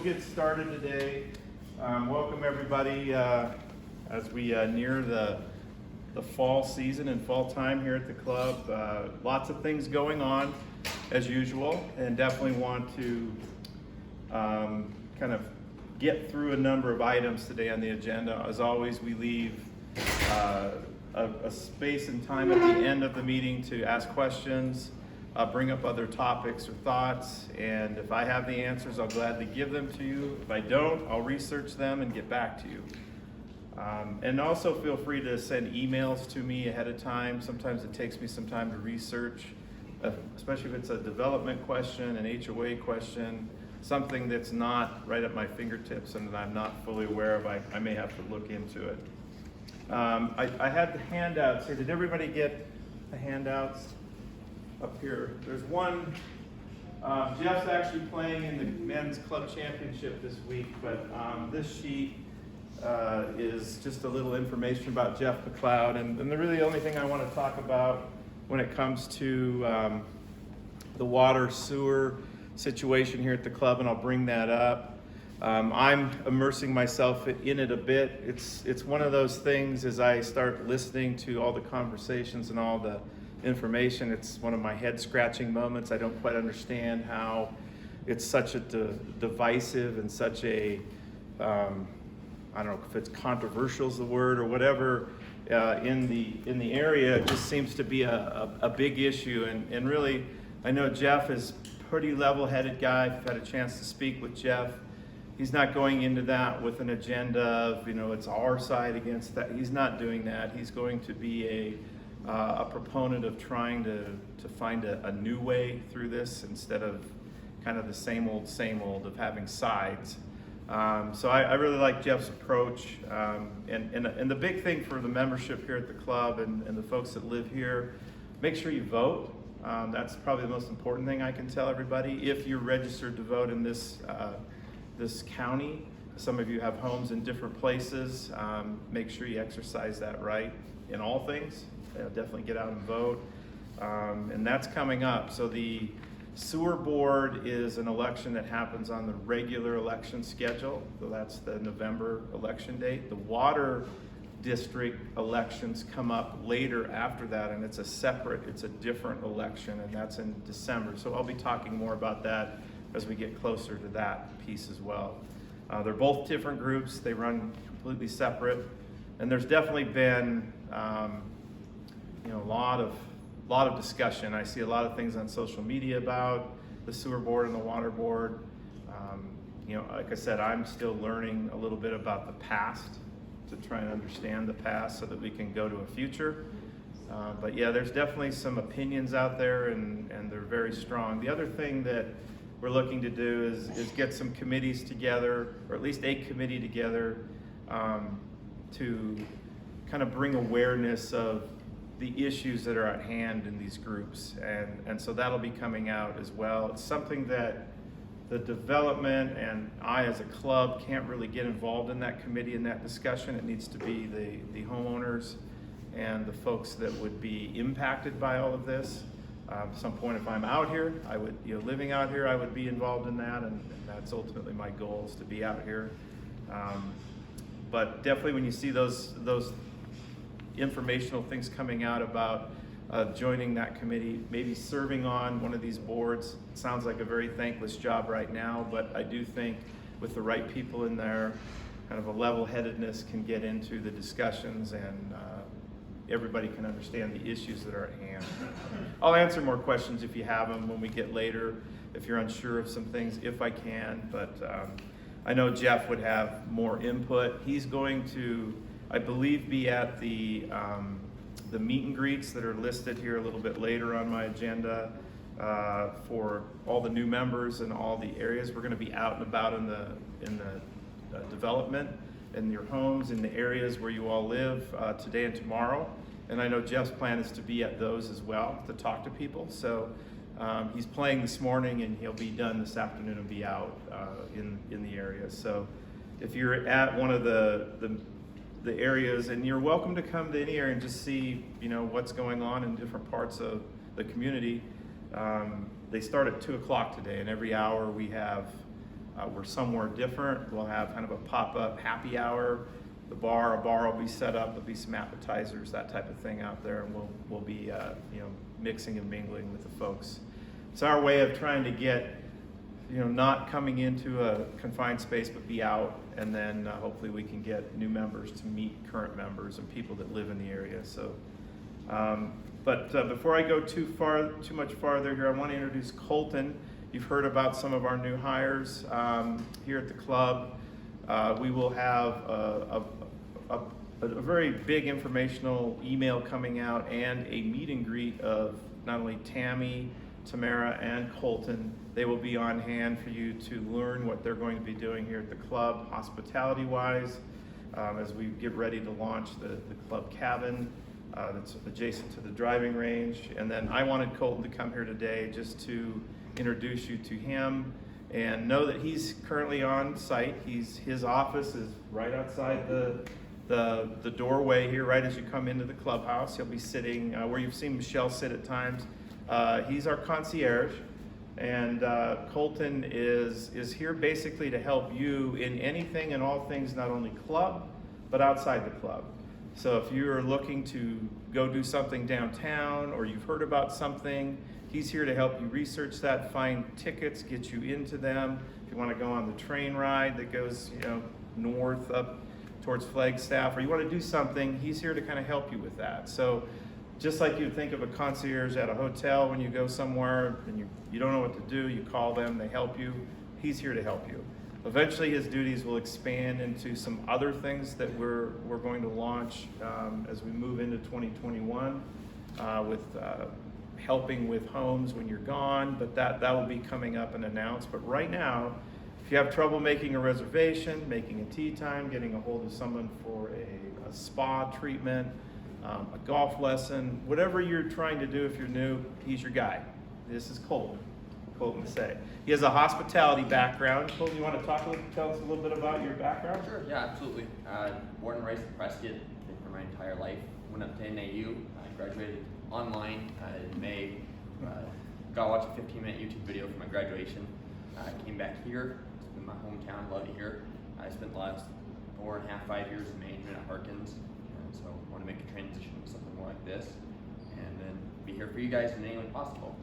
get started today. Welcome everybody as we near the fall season and fall time here at the club. Lots of things going on as usual, and definitely want to kind of get through a number of items today on the agenda. As always, we leave a space and time at the end of the meeting to ask questions, bring up other topics or thoughts, and if I have the answers, I'll gladly give them to you. If I don't, I'll research them and get back to you. And also feel free to send emails to me ahead of time. Sometimes it takes me some time to research, especially if it's a development question, an HOA question, something that's not right at my fingertips and that I'm not fully aware of. I may have to look into it. I had the handouts here. Did everybody get the handouts up here? There's one. Jeff's actually playing in the men's club championship this week, but this sheet is just a little information about Jeff McLeod, and the really only thing I want to talk about when it comes to the water sewer situation here at the club, and I'll bring that up. I'm immersing myself in it a bit. It's one of those things, as I start listening to all the conversations and all the information, it's one of my head scratching moments. I don't quite understand how it's such a divisive and such a I don't know if it's controversial is the word or whatever in the area. It just seems to be a big issue, and really I know Jeff is a pretty level-headed guy. I've had a chance to speak with Jeff. He's not going into that with an agenda of, it's our side against that. He's not doing that. He's going to be a proponent of trying to find a new way through this instead of kind of the same old of having sides. So I really like Jeff's approach, and the big thing for the membership here at the club and the folks that live here, make sure you vote. That's probably the most important thing I can tell everybody. If you're registered to vote in this county, some of you have homes in different places, make sure you exercise that right in all things. Definitely get out and vote, and that's coming up. So the sewer board is an election that happens on the regular election schedule, so that's the November election date. The water district elections come up later after that, and it's a different election, and that's in December. So I'll be talking more about that as we get closer to that piece as well. They're both different groups. They run completely separate, and there's definitely been a lot of discussion. I see a lot of things on social media about the sewer board and the water board. Like I said, I'm still learning a little bit about the past to try and understand the past so that we can go to a future. But yeah, there's definitely some opinions out there, and they're very strong. The other thing that we're looking to do is get some committees together, or at least a committee together, to kind of bring awareness of the issues that are at hand in these groups, and so that'll be coming out as well. It's something that the development and I as a club can't really get involved in that committee, in that discussion. It needs to be the homeowners and the folks that would be impacted by all of this. At some point, if I'm out here, I would, living out here, I would be involved in that, and that's ultimately my goal, is to be out here. But definitely when you see those informational things coming out about joining that committee, maybe serving on one of these boards. It sounds like a very thankless job right now, but I do think with the right people in there, kind of a level-headedness can get into the discussions, and everybody can understand the issues that are at hand. I'll answer more questions if you have them when we get later, if you're unsure of some things, if I can, but I know Jeff would have more input. He's going to, I believe, be at the meet and greets that are listed here a little bit later on my agenda for all the new members and all the areas. We're going to be out and about in the development, in your homes, in the areas where you all live today and tomorrow. And I know Jeff's plan is to be at those as well, to talk to people. So he's playing this morning, and he'll be done this afternoon and be out in the area. So if you're at one of the areas, and you're welcome to come to any area and just see, what's going on in different parts of the community. They start at 2 o'clock today, and every hour we have we're somewhere different. We'll have kind of a pop-up happy hour. A bar will be set up. There'll be some appetizers, that type of thing out there, and we'll be mixing and mingling with the folks. It's our way of trying to get not coming into a confined space, but be out, and then hopefully we can get new members to meet current members and people that live in the area. So, but before I go too much farther here, I want to introduce Colton. You've heard about some of our new hires here at the club. We will have a very big informational email coming out and a meet and greet of not only Tammy, Tamara, and Colton. They will be on hand for you to learn what they're going to be doing here at the club, hospitality-wise, as we get ready to launch the club cabin that's adjacent to the driving range. And then I wanted Colton to come here today just to introduce you to him and know that he's currently on site. His office is right outside the doorway here, right as you come into the clubhouse. He'll be sitting where you've seen Michelle sit at times. He's our concierge, and Colton is here basically to help you in anything and all things, not only club, but outside the club. So if you're looking to go do something downtown or you've heard about something, he's here to help you research that, find tickets, get you into them. If you want to go on the train ride that goes north up towards Flagstaff, or you want to do something, he's here to kind of help you with that. So just like you'd think of a concierge at a hotel when you go somewhere and you don't know what to do, you call them, they help you. He's here to help you. Eventually his duties will expand into some other things that we're going to launch as we move into 2021 with helping with homes when you're gone, but that will be coming up and announced. But right now, if you have trouble making a reservation, making a tea time, getting a hold of someone for a spa treatment, a golf lesson, whatever you're trying to do, if you're new, he's your guy. This is Colton Say. He has a hospitality background. Colton, you want to tell us a little bit about your background? Sure, yeah, absolutely. Born and raised in Prescott, been for my entire life. Went up to NAU, graduated online in May. Got to watch a 15-minute YouTube video for my graduation. Came back here, in my hometown, love it here. I spent the last 4.5 years in management at Harkins, and so I want to make a transition to something more like this, and then be here for you guys in any way possible.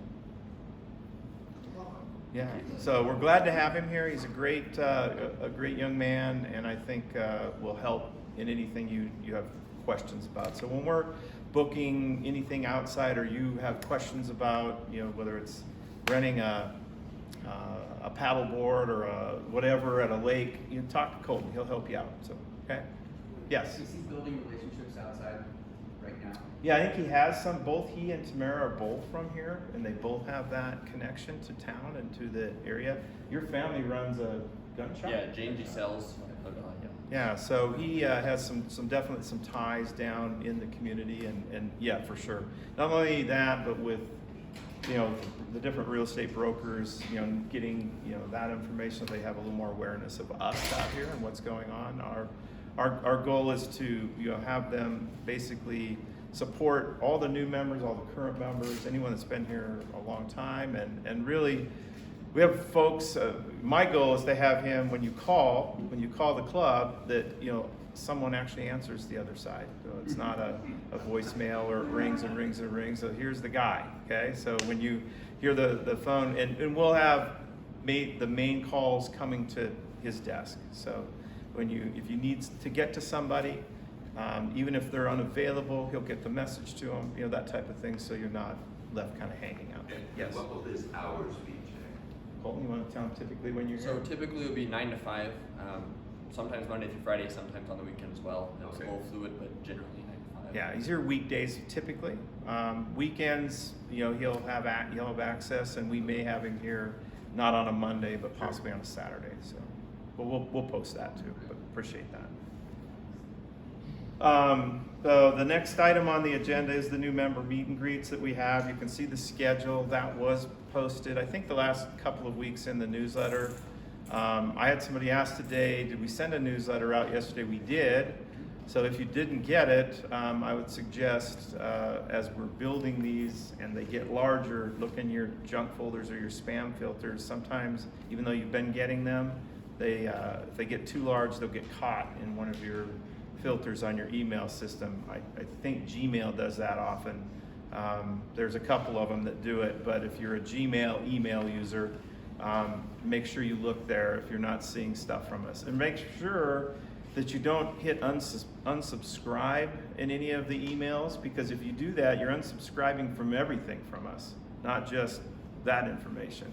Yeah, so we're glad to have him here. He's a great young man, and I think will help in anything you have questions about. So when we're booking anything outside, or you have questions about, whether it's renting a paddle board or whatever at a lake, talk to Colton. He'll help you out. So, okay? Yes? Is he building relationships outside right now? Yeah, I think he has some. Both he and Tamara are both from here, and they both have that connection to town and to the area. Your family runs a gun shop? Yeah, J&G sells. Yeah, so he has some definitely some ties down in the community, and yeah, for sure. Not only that, but with the different real estate brokers, getting that information, so they have a little more awareness of us out here and what's going on. Our goal is to have them basically support all the new members, all the current members, anyone that's been here a long time, and really we have folks. My goal is to have him when you call the club, that someone actually answers the other side. So it's not a voicemail or it rings and rings and rings. So here's the guy. Okay, so when you hear the phone, and we'll have the main calls coming to his desk. So if you need to get to somebody, even if they're unavailable, he'll get the message to them. That type of thing. So you're not left kind of hanging out. And Yes. what will his hours be, Jay? Colton, you want to tell him typically when you're So here? typically it would be 9 to 5. Sometimes Monday through Friday, sometimes on the weekend as well. It's a Okay. little fluid, but generally 9 to 5. Yeah, he's here weekdays typically. Weekends, he'll have access, and we may have him here not on a Monday, but possibly on a Saturday. So, but we'll post that too. But appreciate that. So the next item on the agenda is the new member meet and greets that we have. You can see the schedule that was posted, I think, the last couple of weeks in the newsletter. I had somebody ask today, did we send a newsletter out yesterday? We did. So if you didn't get it, I would suggest as we're building these and they get larger, look in your junk folders or your spam filters. Sometimes, even though you've been getting them, if they get too large, they'll get caught in one of your filters on your email system. I think Gmail does that often. There's a couple of them that do it, but if you're a Gmail email user, make sure you look there if you're not seeing stuff from us. And make sure that you don't hit unsubscribe in any of the emails, because if you do that, you're unsubscribing from everything from us, not just that information.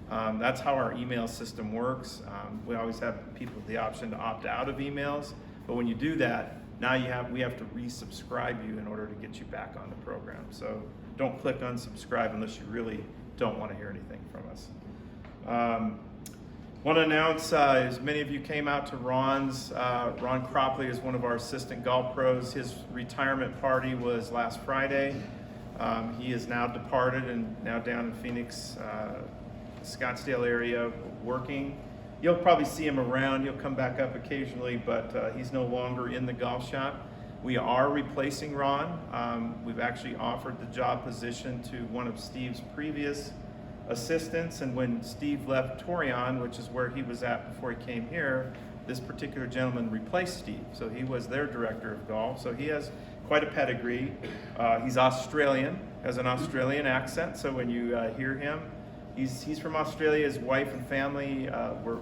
That's how our email system works. We always have people with the option to opt out of emails, but when you do that, now we have to resubscribe you in order to get you back on the program. So don't click unsubscribe unless you really don't want to hear anything from us. Want to announce, as many of you came out to Ron's, Ron Cropley is one of our assistant golf pros. His retirement party was last Friday. He is now departed and now down in Phoenix, Scottsdale area working. You'll probably see him around. He'll come back up occasionally, but he's no longer in the golf shop. We are replacing Ron. We've actually offered the job position to one of Steve's previous assistants, and when Steve left Torion, which is where he was at before he came here, this particular gentleman replaced Steve. So he was their director of golf. So he has quite a pedigree. He's Australian, has an Australian accent. So when you hear him, he's from Australia. His wife and family were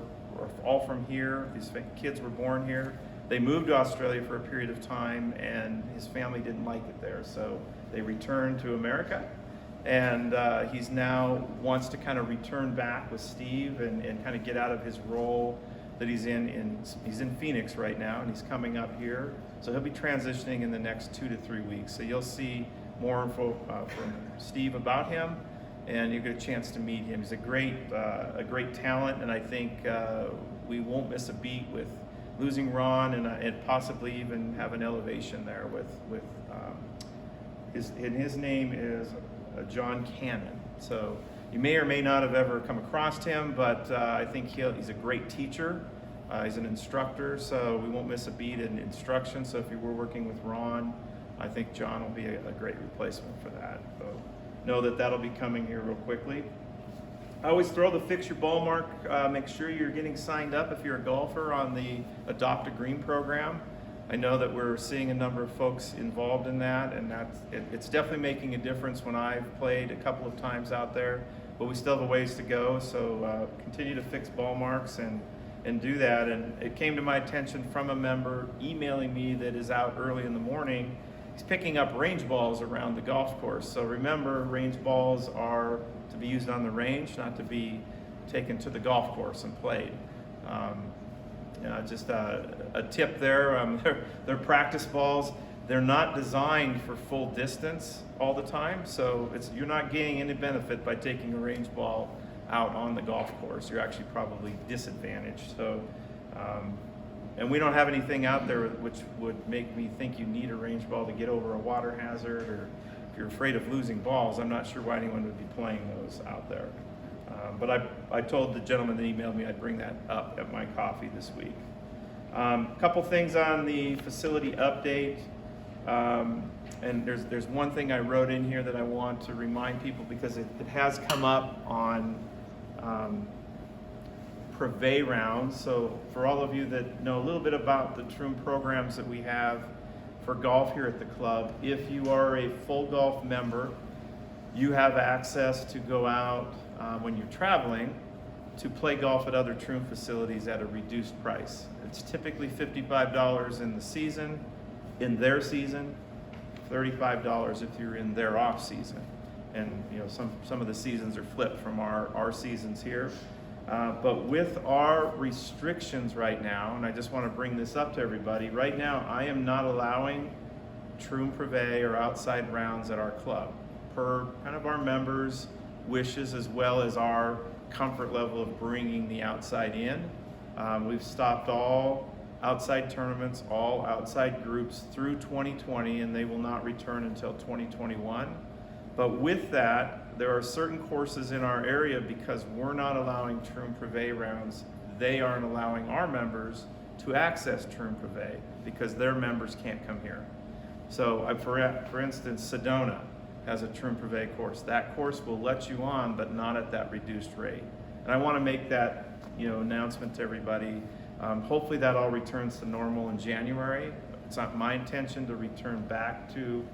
all from here. His kids were born here. They moved to Australia for a period of time, and his family didn't like it there. So they returned to America. And he's now wants to kind of return back with Steve and kind of get out of his role that he's in. He's in Phoenix right now, and he's coming up here. So he'll be transitioning in the next 2 to 3 weeks. So you'll see more info from Steve about him, and you get a chance to meet him. He's a great talent, and I think we won't miss a beat with losing Ron, and possibly even have an elevation there with his name is John Cannon. So you may or may not have ever come across him, but I think he's a great teacher. He's an instructor, so we won't miss a beat in instruction. So if you were working with Ron, I think John will be a great replacement for that. So know that that'll be coming here real quickly. I always throw the Fix Your Ball Mark. Make sure you're getting signed up if you're a golfer on the Adopt a Green program. I know that we're seeing a number of folks involved in that, and it's definitely making a difference. When I've played a couple of times out there, but we still have a ways to go. So continue to fix ball marks and do that. And it came to my attention from a member emailing me that is out early in the morning. He's picking up range balls around the golf course. So remember, range balls are to be used on the range, not to be taken to the golf course and played. Just a tip there, they're practice balls. They're not designed for full distance all the time, so you're not gaining any benefit by taking a range ball out on the golf course. You're actually probably disadvantaged. So, and we don't have anything out there which would make me think you need a range ball to get over a water hazard, or if you're afraid of losing balls, I'm not sure why anyone would be playing those out there. But I told the gentleman that emailed me I'd bring that up at my coffee this week. Couple things on the facility update. And there's one thing I wrote in here that I want to remind people, because it has come up on Privé rounds. So for all of you that know a little bit about the Troom programs that we have for golf here at the club, if you are a full golf member, you have access to go out when you're traveling to play golf at other Troom facilities at a reduced price. It's typically $55 in the season, in their season, $35 if you're in their off season. And some of the seasons are flipped from our seasons here. But with our restrictions right now, and I just want to bring this up to everybody, right now I am not allowing Troom Privé or outside rounds at our club, per kind of our members' wishes, as well as our comfort level of bringing the outside in. We've stopped all outside tournaments, all outside groups through 2020, and they will not return until 2021. But with that, there are certain courses in our area, because we're not allowing Troom Privé rounds, they aren't allowing our members to access Troon Privé because their members can't come here. So for instance, Sedona has a Troon Privé course. That course will let you on, but not at that reduced rate. And I want to make that announcement to everybody. Hopefully that all returns to normal in January. It's not my intention to return back to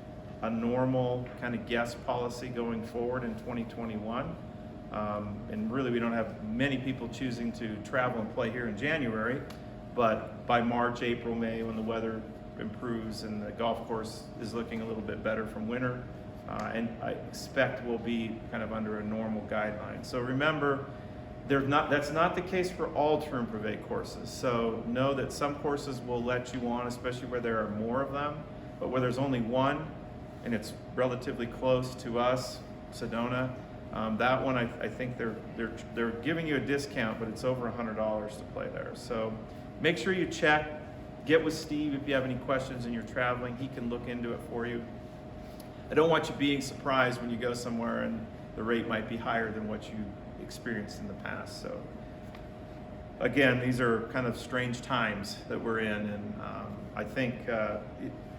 a normal kind of guest policy going forward in 2021. And really we don't have many people choosing to travel and play here in January, but by March, April, May, when the weather improves and the golf course is looking a little bit better from winter, and I expect we'll be kind of under a normal guideline. So remember, that's not the case for all Troon Privé courses. So know that some courses will let you on, especially where there are more of them, but where there's only one and it's relatively close to us, Sedona, that one I think they're giving you a discount, but it's over $100 to play there. So make sure you check, get with Steve if you have any questions and you're traveling. He can look into it for you. I don't want you being surprised when you go somewhere and the rate might be higher than what you experienced in the past. So again, these are kind of strange times that we're in, and I think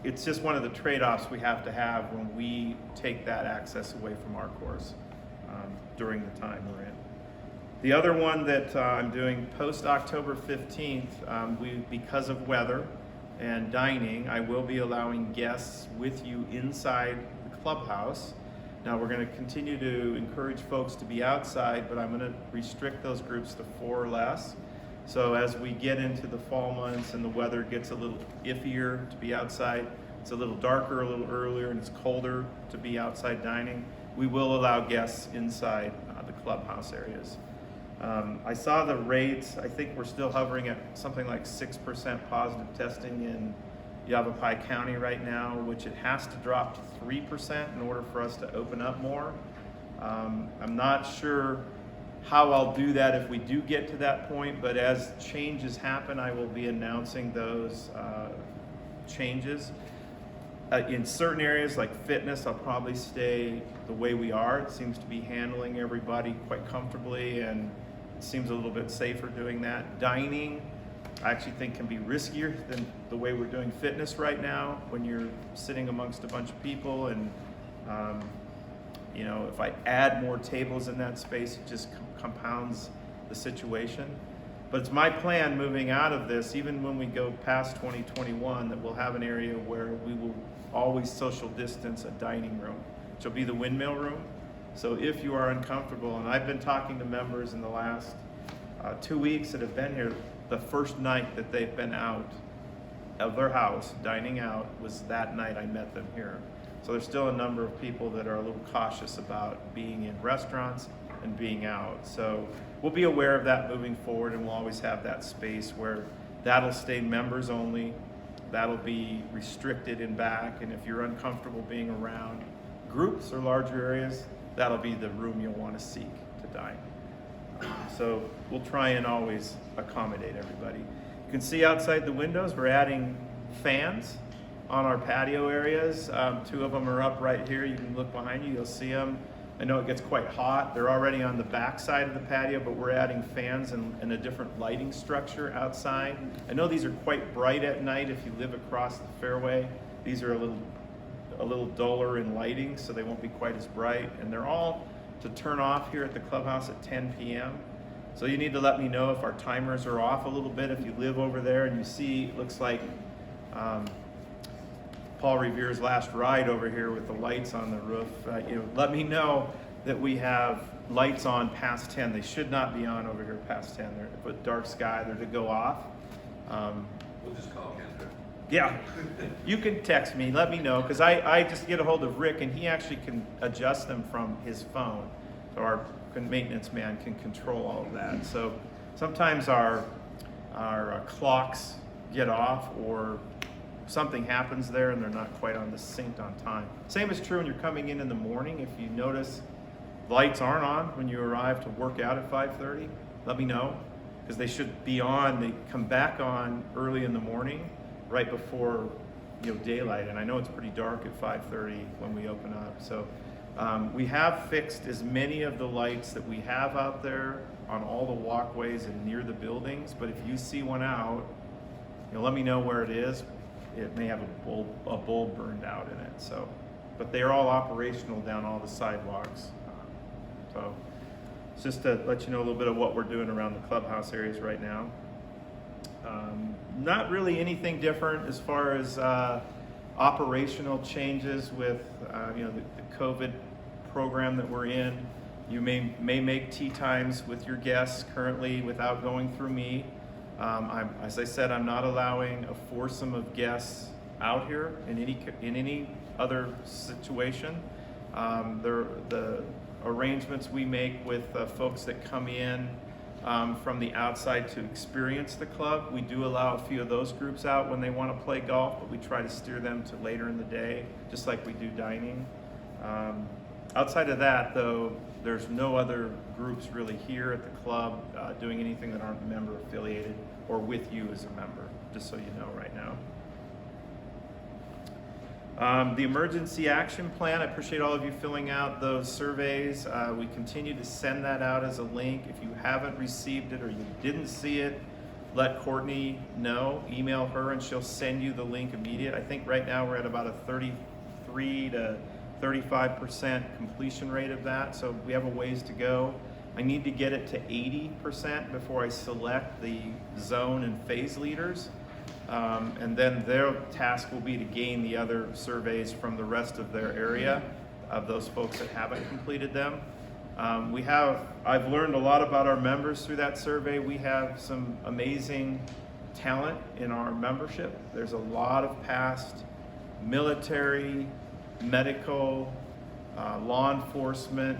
it's just one of the trade-offs we have to have when we take that access away from our course during the time we're in. The other one that I'm doing post October 15th, because of weather and dining, I will be allowing guests with you inside the clubhouse. Now we're going to continue to encourage folks to be outside, but I'm going to restrict those groups to 4 or less. So as we get into the fall months and the weather gets a little iffier to be outside, it's a little darker a little earlier and it's colder to be outside dining, we will allow guests inside the clubhouse areas. I saw the rates. I think we're still hovering at something like 6% positive testing in Yavapai County right now, which it has to drop to 3% in order for us to open up more. I'm not sure how I'll do that if we do get to that point, but as changes happen, I will be announcing those changes. In certain areas like fitness, I'll probably stay the way we are. It seems to be handling everybody quite comfortably, and it seems a little bit safer doing that. Dining, I actually think can be riskier than the way we're doing fitness right now when you're sitting amongst a bunch of people, and if I add more tables in that space, it just compounds the situation. But it's my plan moving out of this, even when we go past 2021, that we'll have an area where we will always social distance a dining room, which will be the windmill room. So if you are uncomfortable, and I've been talking to members in the last 2 weeks that have been here, the first night that they've been out of their house, dining out, was that night I met them here. So there's still a number of people that are a little cautious about being in restaurants and being out. So we'll be aware of that moving forward, and we'll always have that space where that'll stay members only, that'll be restricted in back, and if you're uncomfortable being around groups or larger areas, that'll be the room you'll want to seek to dine. So we'll try and always accommodate everybody. You can see outside the windows, we're adding fans on our patio areas. 2 of them are up right here. You can look behind you, you'll see them. I know it gets quite hot. They're already on the back side of the patio, but we're adding fans and a different lighting structure outside. I know these are quite bright at night if you live across the fairway. These are a little duller in lighting, so they won't be quite as bright. And they're all to turn off here at the clubhouse at 10 p.m. So you need to let me know if our timers are off a little bit. If you live over there and you see, it looks like Paul Revere's last ride over here with the lights on the roof, let me know that we have lights on past 10. They should not be on over here past 10. They're with dark sky, they're to go off. We'll just call Kendra. Yeah, you can text me, let me know, because I just get a hold of Rick and he actually can adjust them from his phone. So our maintenance man can control all of that. So sometimes our clocks get off, or something happens there and they're not quite on the synced on time. Same is true when you're coming in the morning. If you notice lights aren't on when you arrive to work out at 5:30, let me know, because they should be on. They come back on early in the morning, right before daylight, and I know it's pretty dark at 5:30 when we open up. So we have fixed as many of the lights that we have out there on all the walkways and near the buildings, but if you see one out, let me know where it is. It may have a bulb burned out in it. So, but they are all operational down all the sidewalks. So, it's just to let you know a little bit of what we're doing around the clubhouse areas right now. Not really anything different as far as operational changes with the COVID program that we're in. You may make tea times with your guests currently without going through me. As I said, I'm not allowing a foursome of guests out here in any other situation. The arrangements we make with folks that come in from the outside to experience the club, we do allow a few of those groups out when they want to play golf, but we try to steer them to later in the day, just like we do dining. Outside of that, though, there's no other groups really here at the club doing anything that aren't member affiliated or with you as a member, just so you know right now. The emergency action plan, I appreciate all of you filling out those surveys. We continue to send that out as a link. If you haven't received it or you didn't see it, let Courtney know. Email her and she'll send you the link immediate. I think right now we're at about a 33 to 35% completion rate of that, so we have a ways to go. I need to get it to 80% before I select the zone and phase leaders. And then their task will be to gain the other surveys from the rest of their area of those folks that haven't completed them. I've learned a lot about our members through that survey. We have some amazing talent in our membership. There's a lot of past military, medical, law enforcement,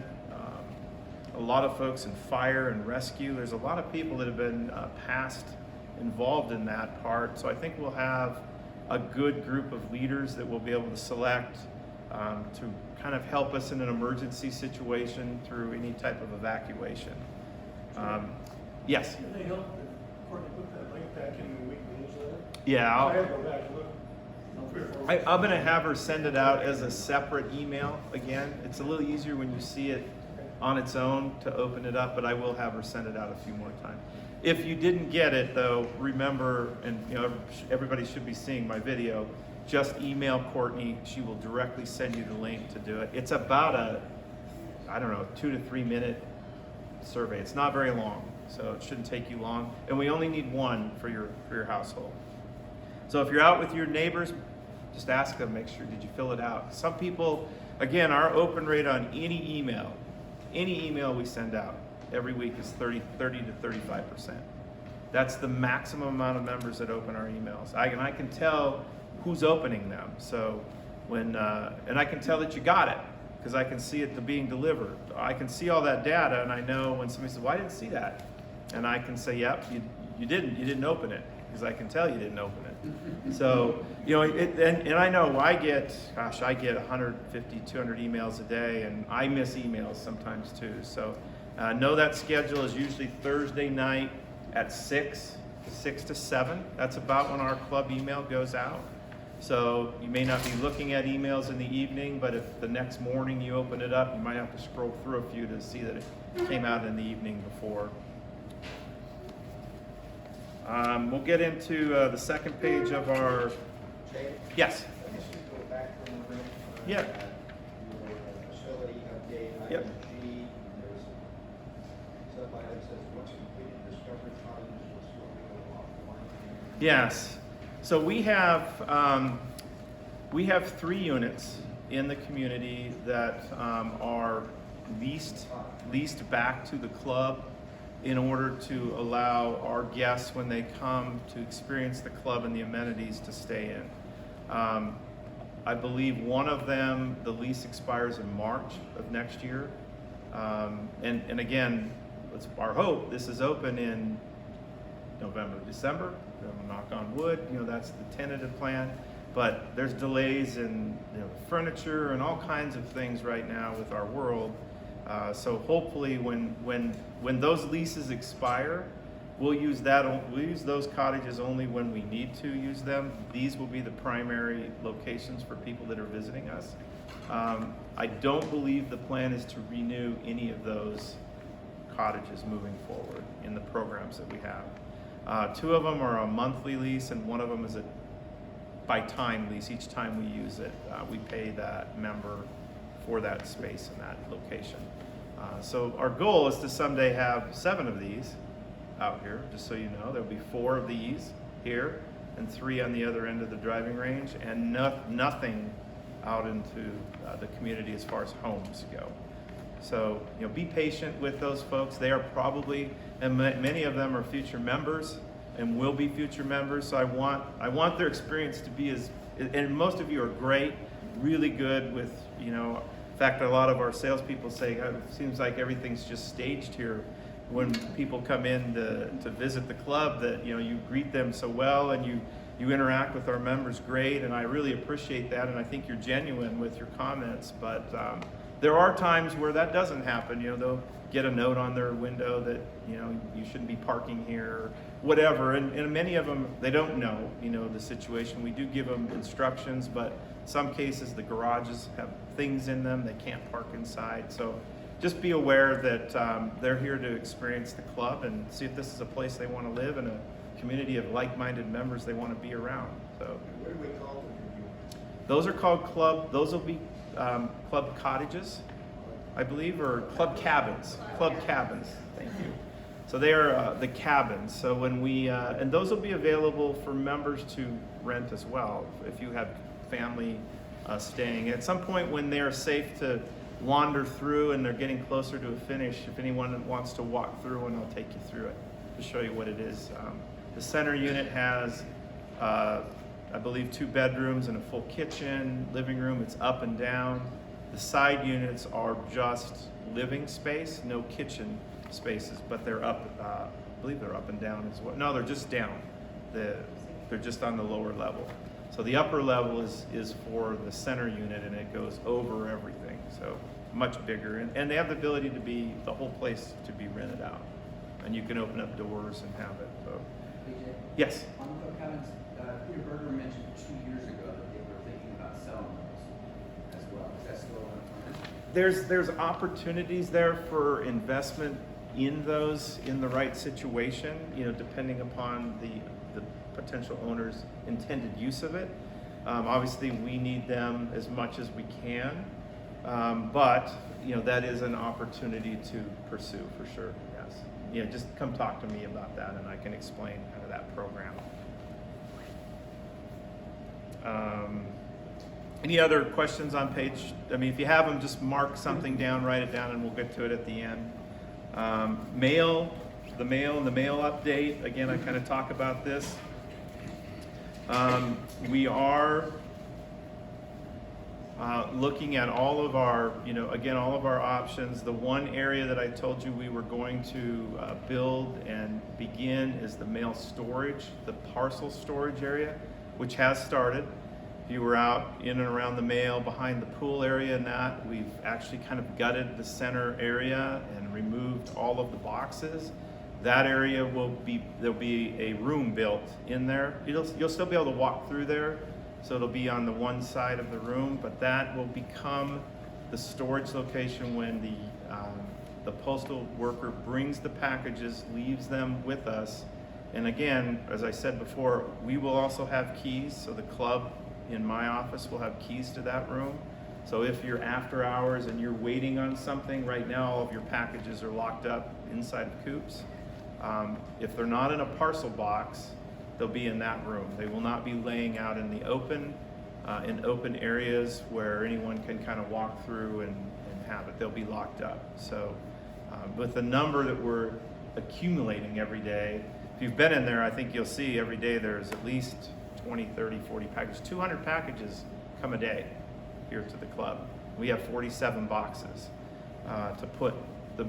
a lot of folks in fire and rescue. There's a lot of people that have been past involved in that part. So I think we'll have a good group of leaders that we'll be able to select to kind of help us in an emergency situation through any type of evacuation. Yes? Can they help Courtney put that link back in the weekly newsletter? Yeah, I have to go back and look. I'm going to have her send it out as a separate email again. It's a little easier when you see it on its own to open it up, but I will have her send it out a few more times. If you didn't get it though, remember, and everybody should be seeing my video, just email Courtney. She will directly send you the link to do it. It's about a 2 to 3 minute survey. It's not very long, so it shouldn't take you long. And we only need one for your household. So if you're out with your neighbors, just ask them, make sure, did you fill it out? Some people, again, our open rate on any email we send out every week is 30 to 35%. That's the maximum amount of members that open our emails. I can tell who's opening them. So and I can tell that you got it because I can see it being delivered. I can see all that data, and I know when somebody says, "Well, I didn't see that," and I can say, "Yep, you didn't open it," because I can tell you didn't open it. So and I know I get 150, 200 emails a day, and I miss emails sometimes too. So know that schedule is usually Thursday night at 6 to 7. That's about when our club email goes out. So you may not be looking at emails in the evening, but if the next morning you open it up, you might have to scroll through a few to see that it came out in the evening before. We'll get into the second page of our... Jay? Yes? I guess we go back from the room. Yeah. Your facility update, Yep. item G, there's a sub-item that says, once completed, discovery cottages will still be offline. Yes. So we have 3 units in the community that are leased back to the club in order to allow our guests, when they come to experience the club and the amenities, to stay in. I believe one of them, the lease expires in March of next year. And again, it's our hope this is open in November, December. Knock on wood, that's the tentative plan. But there's delays in furniture and all kinds of things right now with our world. So hopefully when those leases expire, we'll use those cottages only when we need to use them. These will be the primary locations for people that are visiting us. I don't believe the plan is to renew any of those cottages moving forward in the programs that we have. 2 of them are a monthly lease, and 1 of them is a by time lease. Each time we use it, we pay that member for that space in that location. So our goal is to someday have 7 of these out here, just so you know. There'll be 4 of these here and 3 on the other end of the driving range, and nothing out into the community as far as homes go. So, be patient with those folks. They are probably, and many of them are future members and will be future members. So I want their experience to be and most of you are great, really good with, in fact, a lot of our salespeople say, it seems like everything's just staged here. When people come in to visit the club, that, you greet them so well, and you interact with our members great, and I really appreciate that, and I think you're genuine with your comments. But there are times where that doesn't happen. They'll get a note on their window that, you shouldn't be parking here, or whatever. And many of them, they don't know, the situation. We do give them instructions, but in some cases the garages have things in them. They can't park inside. So just be aware that they're here to experience the club and see if this is a place they want to live, and a community of like-minded members they want to be around. So What do we call them for you? those are called those will be club cottages, I believe, or club cabins. Club cabins, thank you. So they are the cabins. So when we, and those will be available for members to rent as well, if you have family staying. At some point when they're safe to wander through and they're getting closer to a finish, if anyone wants to walk through, and I'll take you through it to show you what it is. The center unit has, I believe, 2 bedrooms and a full kitchen, living room. It's up and down. The side units are just living space, no kitchen spaces, but they're up, I believe they're up and down as well. No, they're just down. They're just on the lower level. So the upper level is for the center unit, and it goes over everything. So much bigger. And they have the ability to be, the whole place to be rented out. And you can open up doors and have it. So. BJ? Yes. On the club cabins, Peter Berger mentioned 2 years ago that they were thinking about selling those as well. Is that still on the plan? There's opportunities there for investment in those in the right situation, depending upon the potential owner's intended use of it. Obviously, we need them as much as we can, but that is an opportunity to pursue for sure. Yes. Just come talk to me about that, and I can explain kind of that program. Any other questions on page? If you have them, just mark something down, write it down, and we'll get to it at the end. The mail and the mail update. Again, I kind of talk about this. We are looking at all of our, all of our options. The one area that I told you we were going to build and begin is the mail storage, the parcel storage area, which has started. If you were out in and around the mail behind the pool area and that, we've actually kind of gutted the center area and removed all of the boxes. That area there'll be a room built in there. You'll still be able to walk through there, so it'll be on the one side of the room, but that will become the storage location when the postal worker brings the packages, leaves them with us. And again, as I said before, we will also have keys, so the club in my office will have keys to that room. So if you're after hours and you're waiting on something, right now all of your packages are locked up inside of coops. If they're not in a parcel box, they'll be in that room. They will not be laying out in the open, in open areas where anyone can kind of walk through and have it. They'll be locked up. So with the number that we're accumulating every day, if you've been in there, I think you'll see every day there's at least 20, 30, 40 packages. 200 packages come a day here to the club. We have 47 boxes to put the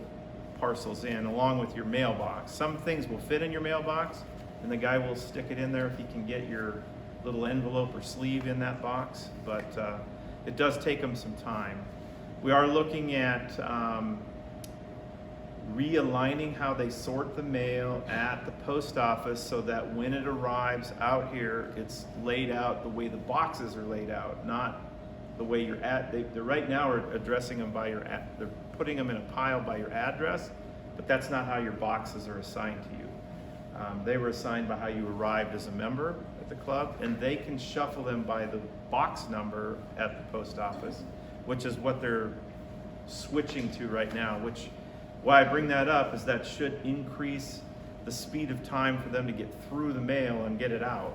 parcels in, along with your mailbox. Some things will fit in your mailbox, and the guy will stick it in there if he can get your little envelope or sleeve in that box, but it does take them some time. We are looking at realigning how they sort the mail at the post office so that when it arrives out here, it's laid out the way the boxes are laid out, not the way you're at. They right now are addressing them by they're putting them in a pile by your address, but that's not how your boxes are assigned to you. They were assigned by how you arrived as a member at the club, and they can shuffle them by the box number at the post office, which is what they're switching to right now. Which, why I bring that up is that should increase the speed of time for them to get through the mail and get it out.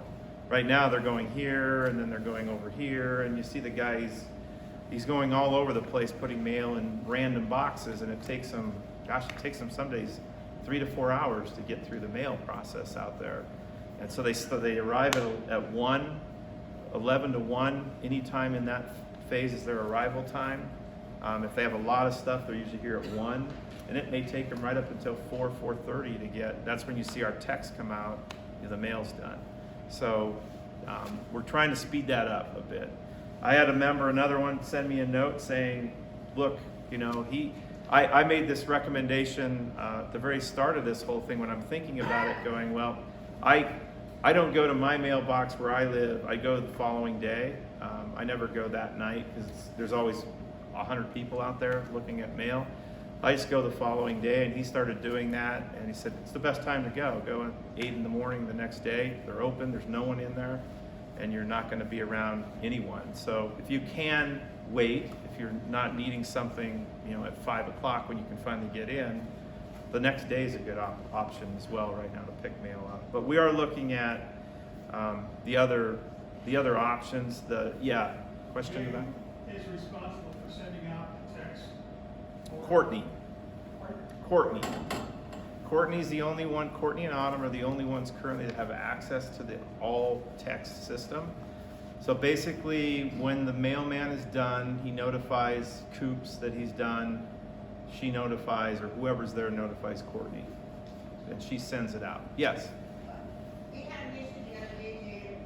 Right now they're going here and then they're going over here, and you see the guy, he's going all over the place putting mail in random boxes, and it takes them, gosh, it takes them some days 3 to 4 hours to get through the mail process out there. And so they arrive at 1, 11 to 1, anytime in that phase is their arrival time. If they have a lot of stuff, they're usually here at 1, and it may take them right up until 4:30 to get, that's when you see our text come out, the mail's done. So we're trying to speed that up a bit. I had a member, another one, send me a note saying, look, you know, I made this recommendation at the very start of this whole thing when I'm thinking about it, going, well, I don't go to my mailbox where I live. I go the following day. I never go that night because there's always 100 people out there looking at mail. I just go the following day, and he started doing that, and he said, it's the best time to go. Go at 8 in the morning the next day. They're open, there's no one in there, and you're not gonna be around anyone. So if you can wait, if you're not needing something, you know, at 5 o'clock when you can finally get in, the next day is a good option as well right now to pick mail up. But we are looking at the other options. Question about? Is responsible for sending out the text. Courtney. Courtney's the only one, Courtney and Autumn are the only ones currently that have access to the all text system. So basically, when the mailman is done, he notifies Coops that he's done. She notifies, or whoever's there notifies Courtney, and she sends it out. Yes? We had an issue the other day, Jay.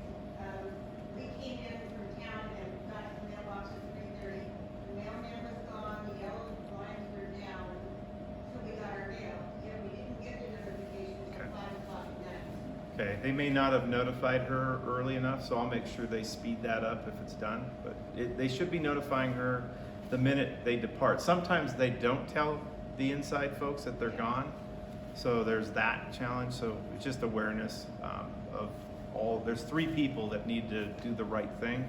We came in from town and got to the mailbox at 3:30. The mailman was gone, the yellow lines were down, so we got our mail. Yet we didn't get the notification until 5 o'clock at night. Okay, they may not have notified her early enough, so I'll make sure they speed that up if it's done. But they should be notifying her the minute they depart. Sometimes they don't tell the inside folks that they're gone, so there's that challenge. So it's just awareness of all. There's 3 people that need to do the right thing.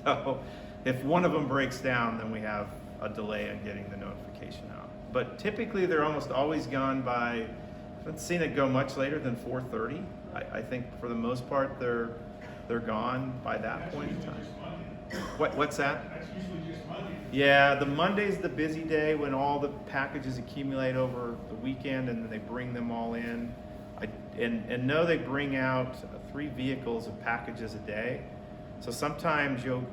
So if one of them breaks down, then we have a delay in getting the notification out. But typically they're almost always gone by, I haven't seen it go much later than 4:30. I think for the most part they're gone by that point in time. What's that? That's usually just Monday. Yeah, the Monday's the busy day when all the packages accumulate over the weekend and then they bring them all in. And know they bring out 3 vehicles of packages a day. So sometimes you'll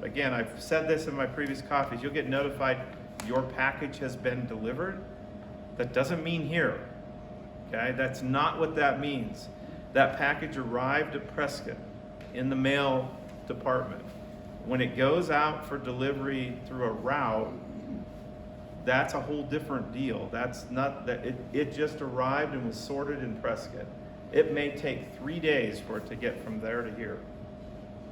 again, I've said this in my previous coffees, you'll get notified your package has been delivered. That doesn't mean here. Okay, that's not what that means. That package arrived at Prescott in the mail department. When it goes out for delivery through a route, that's a whole different deal. That's not that it just arrived and was sorted in Prescott. It may take 3 days for it to get from there to here.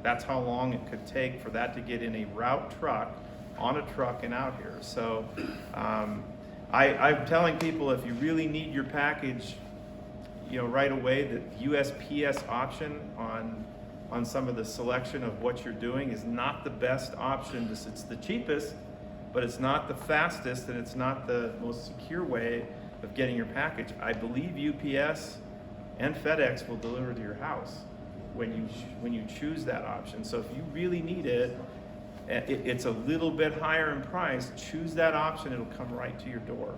That's how long it could take for that to get in a route truck, on a truck and out here. So I'm telling people, if you really need your package, you know, right away, the USPS option on some of the selection of what you're doing is not the best option. It's the cheapest, but it's not the fastest, and it's not the most secure way of getting your package. I believe UPS and FedEx will deliver to your house when you choose that option. So if you really need it, it's a little bit higher in price, choose that option, it'll come right to your door.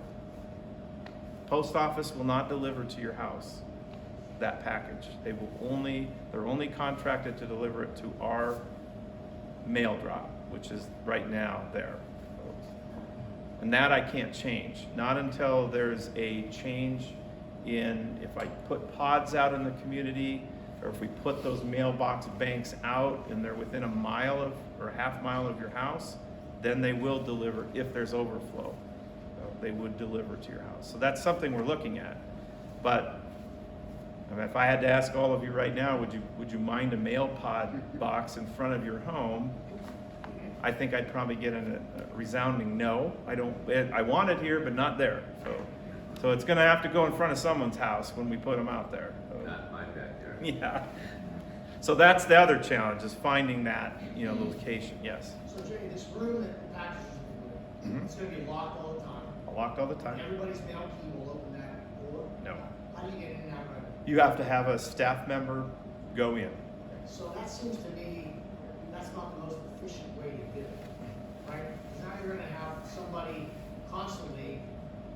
Post office will not deliver to your house that package. They're only contracted to deliver it to our mail drop, which is right now there. And that I can't change, not until there's a change in, if I put pods out in the community, or if we put those mailbox banks out and they're within a mile of, or a half mile of your house, then they will deliver if there's overflow. They would deliver to your house. So that's something we're looking at. But I mean, if I had to ask all of you right now, would you mind a mail pod box in front of your home? I think I'd probably get a resounding no. I want it here, but not there. So So it's gonna have to go in front of someone's house when we put them out there. So, Not my backyard. yeah. So that's the other challenge, is finding that, location, yes. So Jay, this room that the packages will be in, it's gonna be locked all the time. Locked all the time? Everybody's mail key will open that door. No. How do you get in and out of it? You have to have a staff member go in. So that seems to me, that's not the most efficient way to do it, right? 'Cause now you're gonna have somebody constantly,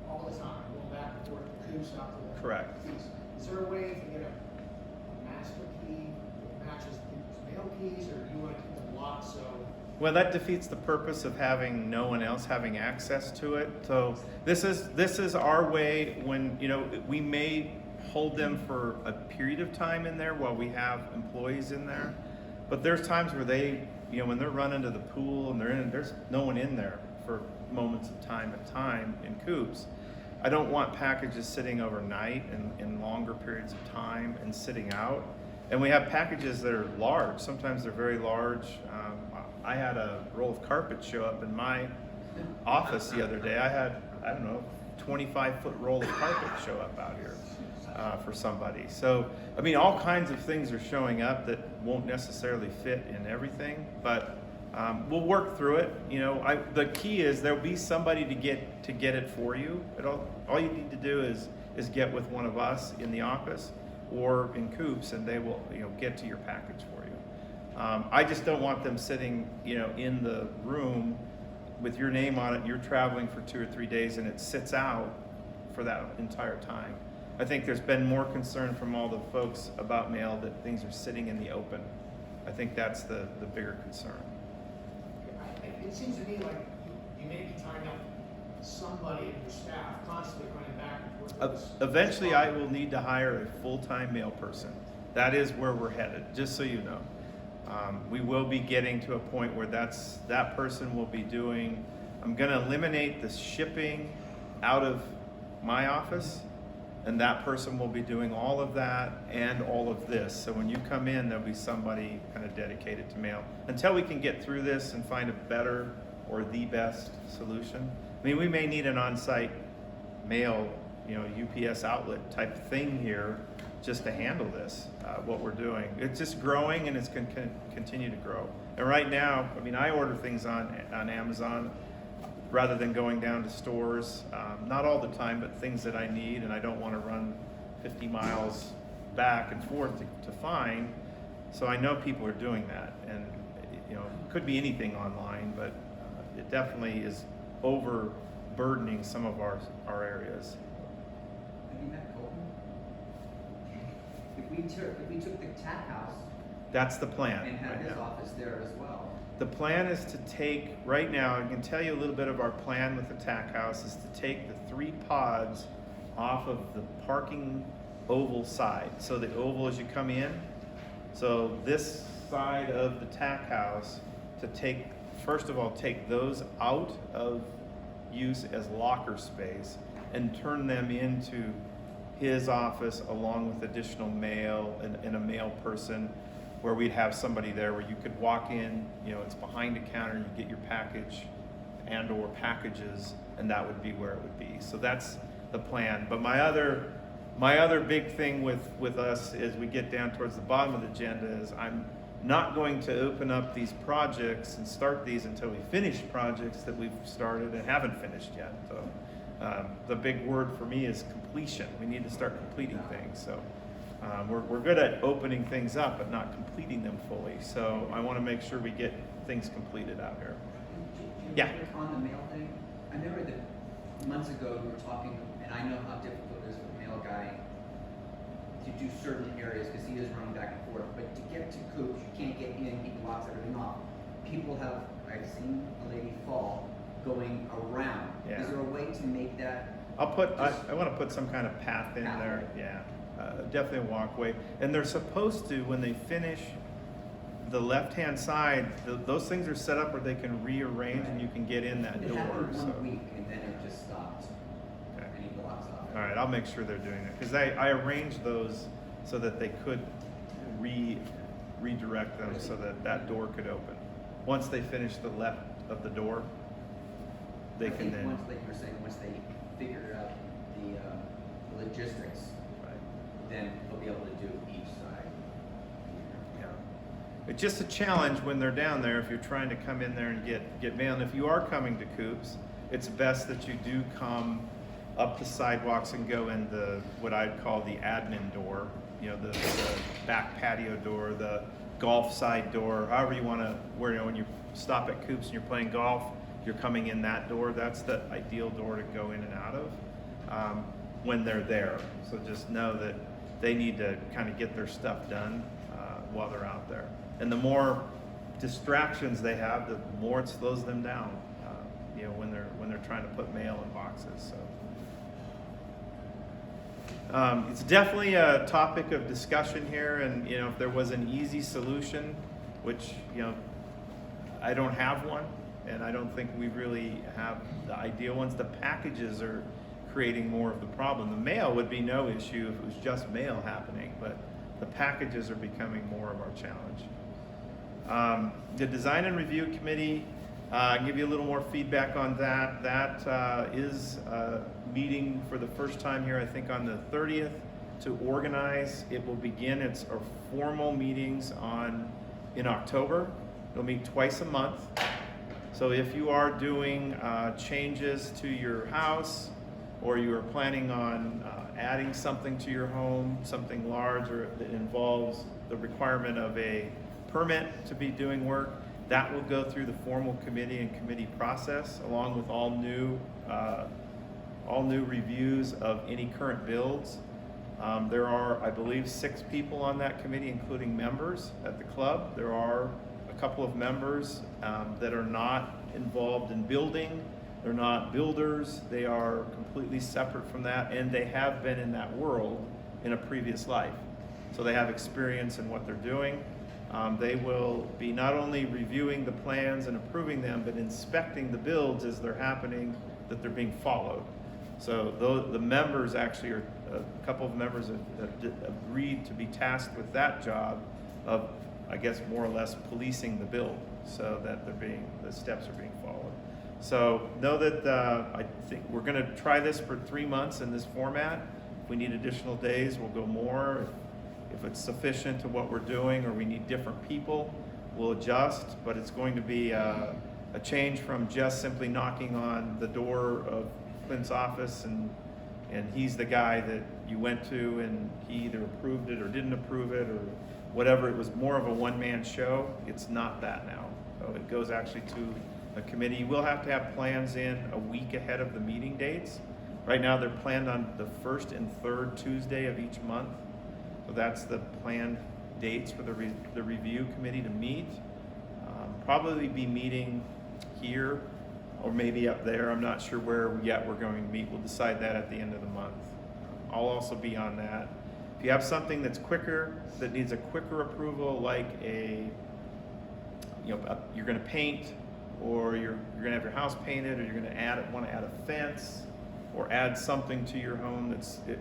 all the time, going back and forth, coops out to the. Correct. keys. Is there a way to get a master key that matches people's mail keys, or do you wanna keep them locked so? Well, that defeats the purpose of having no one else having access to it. So this is our way when, we may hold them for a period of time in there while we have employees in there. But there's times where they, when they're running to the pool and there's no one in there for moments of time in coops. I don't want packages sitting overnight in longer periods of time and sitting out. And we have packages that are large. Sometimes they're very large. I had a roll of carpet show up in my office the other day. I had, 25-foot roll of carpet show up out here for somebody. So, all kinds of things are showing up that won't necessarily fit in everything, but we'll work through it. The key is there'll be somebody to get it for you. All you need to do is get with one of us in the office or in coops, and they will get to your package for you. I just don't want them sitting in the room with your name on it. You're traveling for 2 or 3 days and it sits out for that entire time. I think there's been more concern from all the folks about mail that things are sitting in the open. I think that's the bigger concern. It seems to me like you may be tying up somebody in your staff constantly running back and forth. with this- Eventually, I will need to hire a full-time mail person. That is where we're headed, just so you know. We will be getting to a point where that person will be doing, I'm gonna eliminate the shipping out of my office, and that person will be doing all of that and all of this. So when you come in, there'll be somebody kind of dedicated to mail. Until we can get through this and find a better or the best solution. We may need an on-site mail, UPS outlet type thing here just to handle this, what we're doing. It's just growing and it's going to continue to grow. And right now, I order things on Amazon rather than going down to stores. Not all the time, but things that I need, and I don't want to run 50 miles back and forth to find. So I know people are doing that, and it could be anything online, but it definitely is overburdening some of our areas. Have you met Colton? If we took the TAC house That's the plan and had right his now. office there as well. The plan is to take, right now, I can tell you a little bit of our plan with the TAC house, is to take the 3 pods off of the parking oval side. So the oval as you come in, so this side of the TAC house, to take, first of all, take those out of use as locker space and turn them into his office along with additional mail and a mail person, where we'd have somebody there where you could walk in, it's behind a counter, you get your package and or packages, and that would be where it would be. So that's the plan. But my other big thing with us as we get down towards the bottom of the agenda is I'm not going to open up these projects and start these until we finish projects that we've started and haven't finished yet. So the big word for me is completion. We need to start completing things. So we're good at opening things up, but not completing them fully. So I want to make sure we get things completed out here. Yeah. On the mail thing, I remember that months ago we were talking, and I know how difficult it is for the mail guy to do certain areas because he is running back and forth. But to get to coops, you can't get in. He blocks everything off. I've seen a lady fall going around. Yeah. Is there a way to make that? I want to put some kind of path in there. Yeah, definitely a walkway. And they're supposed to, when they finish the left-hand side, those things are set up where they can rearrange and you can get in that It door. happened So. 1 week and then it just stopped. Okay. And he blocks off. All right, I'll make sure they're doing that because I arranged those so that they could redirect them so that door could open. Once they finish the left of the door, they I can think then. once, like you were saying, once they figure out the the logistics, then they'll be able to do each side. Yeah. It's just a challenge when they're down there if you're trying to come in there and get mail. And if you are coming to Coops, it's best that you do come up the sidewalks and go in the, what I'd call the admin door, you know, the back patio door, the golf side door, however you want to, where, you know, when you stop at Coops and you're playing golf, you're coming in that door. That's the ideal door to go in and out of when they're there. So just know that they need to kind of get their stuff done while they're out there. And the more distractions they have, the more it slows them down. You know, when they're trying to put mail in boxes. So it's definitely a topic of discussion here. And you know, if there was an easy solution, which you know, I don't have one, and I don't think we really have the ideal ones. The packages are creating more of the problem. The mail would be no issue if it was just mail happening, but the packages are becoming more of our challenge. The Design and Review Committee, I'll give you a little more feedback on that. That is meeting for the first time here, I think on the 30th to organize. It will begin its formal meetings in October. It'll meet twice a month. So if you are doing changes to your house, or you are planning on adding something to your home, something large, or that involves the requirement of a permit to be doing work, that will go through the formal committee and committee process, along with all new reviews of any current builds. There are, I believe, 6 people on that committee, including members at the club. There are a couple of members that are not involved in building. They're not builders. They are completely separate from that, and they have been in that world in a previous life. So they have experience in what they're doing. They will be not only reviewing the plans and approving them, but inspecting the builds as they're happening, that they're being followed. So the members actually are, a couple of members have agreed to be tasked with that job of, I guess, more or less policing the build so that the steps are being followed. So know that I think we're going to try this for 3 months in this format. If we need additional days, we'll go more. If it's sufficient to what we're doing, or we need different people, we'll adjust. But it's going to be a change from just simply knocking on the door of Clint's office and he's the guy that you went to and he either approved it or didn't approve it or whatever. It was more of a one-man show. It's not that now. So it goes actually to a committee. You will have to have plans in a week ahead of the meeting dates. Right now they're planned on the 1st and 3rd Tuesday of each month. So that's the planned dates for the review committee to meet. Probably be meeting here or maybe up there. I'm not sure where yet we're going to meet. We'll decide that at the end of the month. I'll also be on that. If you have something that's quicker, that needs a quicker approval, like you're going to paint, or you're going to have your house painted, or you're going to want to add a fence, or add something to your home,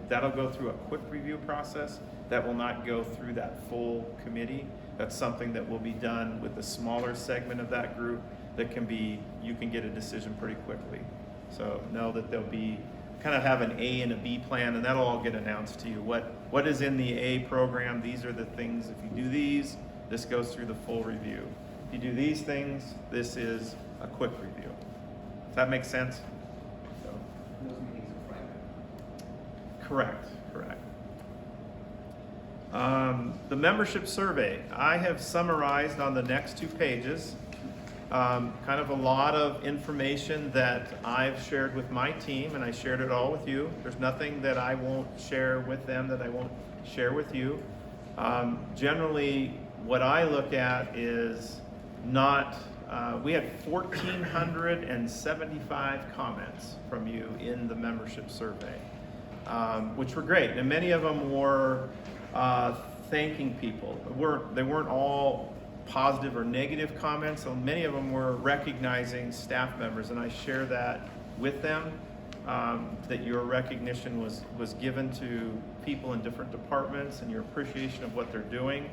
that'll go through a quick review process. That will not go through that full committee. That's something that will be done with a smaller segment of that group that you can get a decision pretty quickly. So know that there'll be, kind of have an A and a B plan, and that'll all get announced to you. What is in the A program? These are the things. If you do these, this goes through the full review. If you do these things, this is a quick review. Does that make sense? So, Those meetings are private. correct. The membership survey, I have summarized on the next 2 pages kind of a lot of information that I've shared with my team, and I shared it all with you. There's nothing that I won't share with them that I won't share with you. Generally, what I look at is not, we had 1,475 comments from you in the membership survey, which were great. And many of them were thanking people. They weren't all positive or negative comments, so many of them were recognizing staff members, and I share that with them, that your recognition was given to people in different departments and your appreciation of what they're doing.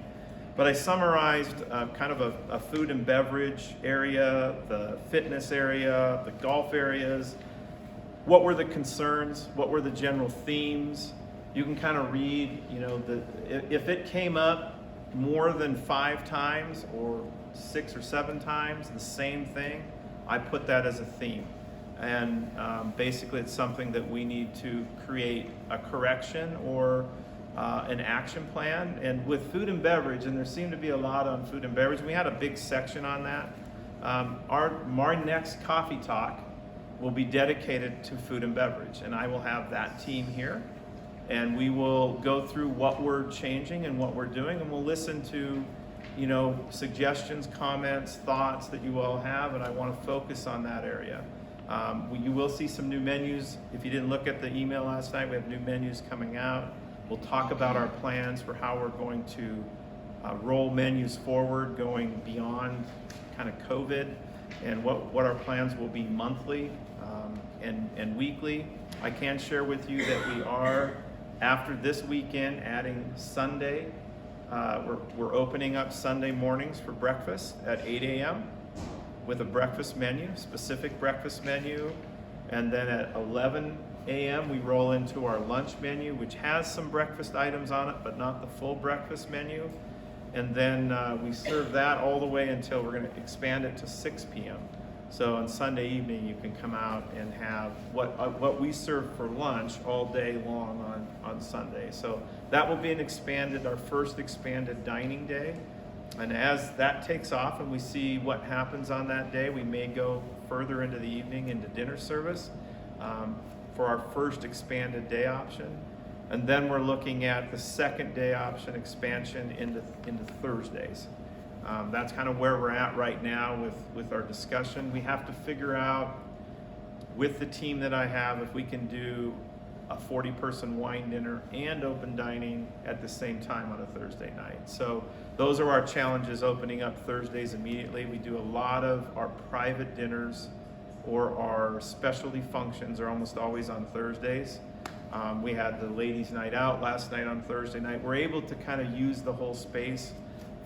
But I summarized kind of a food and beverage area, the fitness area, the golf areas, what were the concerns, what were the general themes. You can kind of read, you know, if it came up more than 5 times or 6 or 7 times, the same thing, I put that as a theme. And basically it's something that we need to create a correction or an action plan. And with food and beverage, and there seemed to be a lot on food and beverage, we had a big section on that. Our next coffee talk will be dedicated to food and beverage, and I will have that team here, and we will go through what we're changing and what we're doing, and we'll listen to, you know, suggestions, comments, thoughts that you all have, and I want to focus on that area. You will see some new menus. If you didn't look at the email last night, we have new menus coming out. We'll talk about our plans for how we're going to roll menus forward, going beyond kind of COVID, and what our plans will be monthly and weekly. I can share with you that we are, after this weekend, adding Sunday. We're opening up Sunday mornings for breakfast at 8 a.m. with a breakfast menu, specific breakfast menu. And then at 11 a.m. we roll into our lunch menu, which has some breakfast items on it, but not the full breakfast menu. And then we serve that all the way until we're going to expand it to 6 p.m. So on Sunday evening, you can come out and have what we serve for lunch all day long on Sunday. So that will be our first expanded dining day. And as that takes off and we see what happens on that day, we may go further into the evening into dinner service for our first expanded day option. And then we're looking at the second day option expansion into Thursdays. That's kind of where we're at right now with our discussion. We have to figure out with the team that I have if we can do a 40-person wine dinner and open dining at the same time on a Thursday night. So those are our challenges opening up Thursdays immediately. We do a lot of our private dinners or our specialty functions are almost always on Thursdays. We had the ladies' night out last night on Thursday night. We're able to kind of use the whole space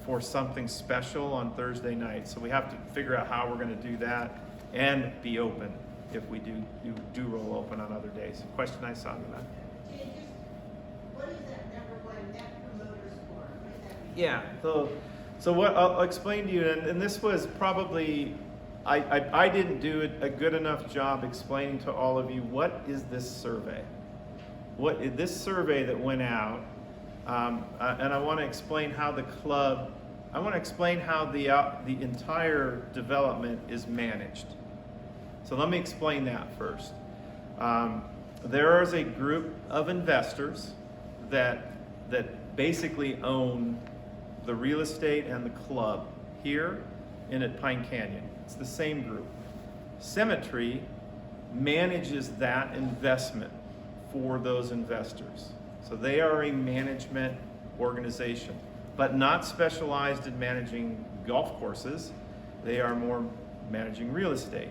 for something special on Thursday night. So we have to figure out how we're going to do that and be open if we do roll open on other days. Question I saw in that. Jay, just, what is that #1 net promoter score? What does that mean? Yeah, so what I'll explain to you, and this was probably, I didn't do a good enough job explaining to all of you what is this survey. What is this survey that went out, and I want to explain how the club, I want to explain how the entire development is managed. So let me explain that first. There is a group of investors that basically own the real estate and the club here and at Pine Canyon. It's the same group. Cemetery manages that investment for those investors. So they are a management organization, but not specialized in managing golf courses. They are more managing real estate.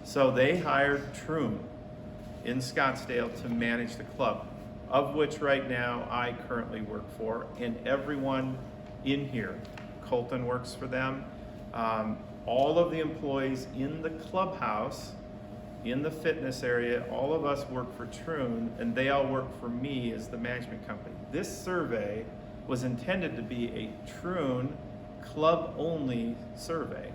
So they hired Troon in Scottsdale to manage the club, of which right now I currently work for, and everyone in here. Colton works for them. All of the employees in the clubhouse, in the fitness area, all of us work for Troon, and they all work for me as the management company. This survey was intended to be a Troon club-only survey.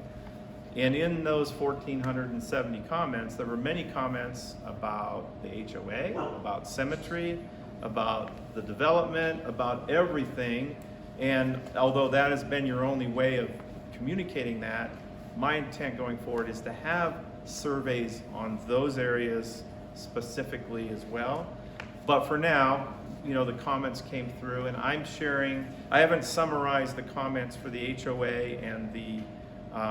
And in those 1,470 comments, there were many comments about the HOA, about cemetery, about the development, about everything. And although that has been your only way of communicating that, my intent going forward is to have surveys on those areas specifically as well. But for now, you know, the comments came through and I'm sharing, I haven't summarized the comments for the HOA and the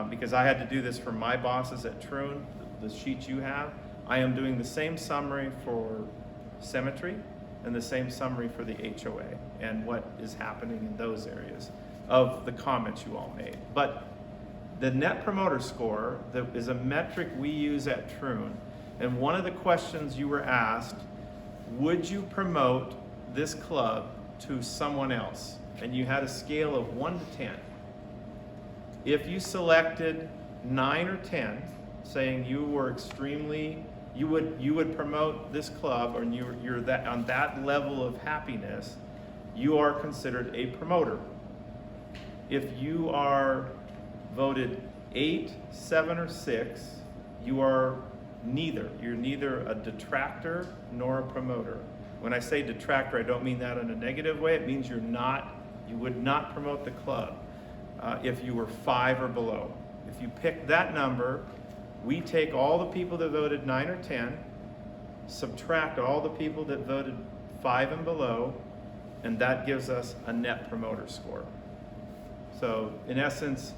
because I had to do this for my bosses at Troon, the sheets you have. I am doing the same summary for cemetery and the same summary for the HOA and what is happening in those areas of the comments you all made. But the Net Promoter Score is a metric we use at Troon, and one of the questions you were asked, would you promote this club to someone else? And you had a scale of 1 to 10. If you selected 9 or 10, saying you were extremely you would promote this club, or you're that on that level of happiness, you are considered a promoter. If you are voted 8, 7, or 6, you are neither. You're neither a detractor nor a promoter. When I say detractor, I don't mean that in a negative way. It means you would not promote the club if you were 5 or below. If you pick that number, we take all the people that voted 9 or 10, subtract all the people that voted 5 and below, and that gives us a net promoter score. So in essence,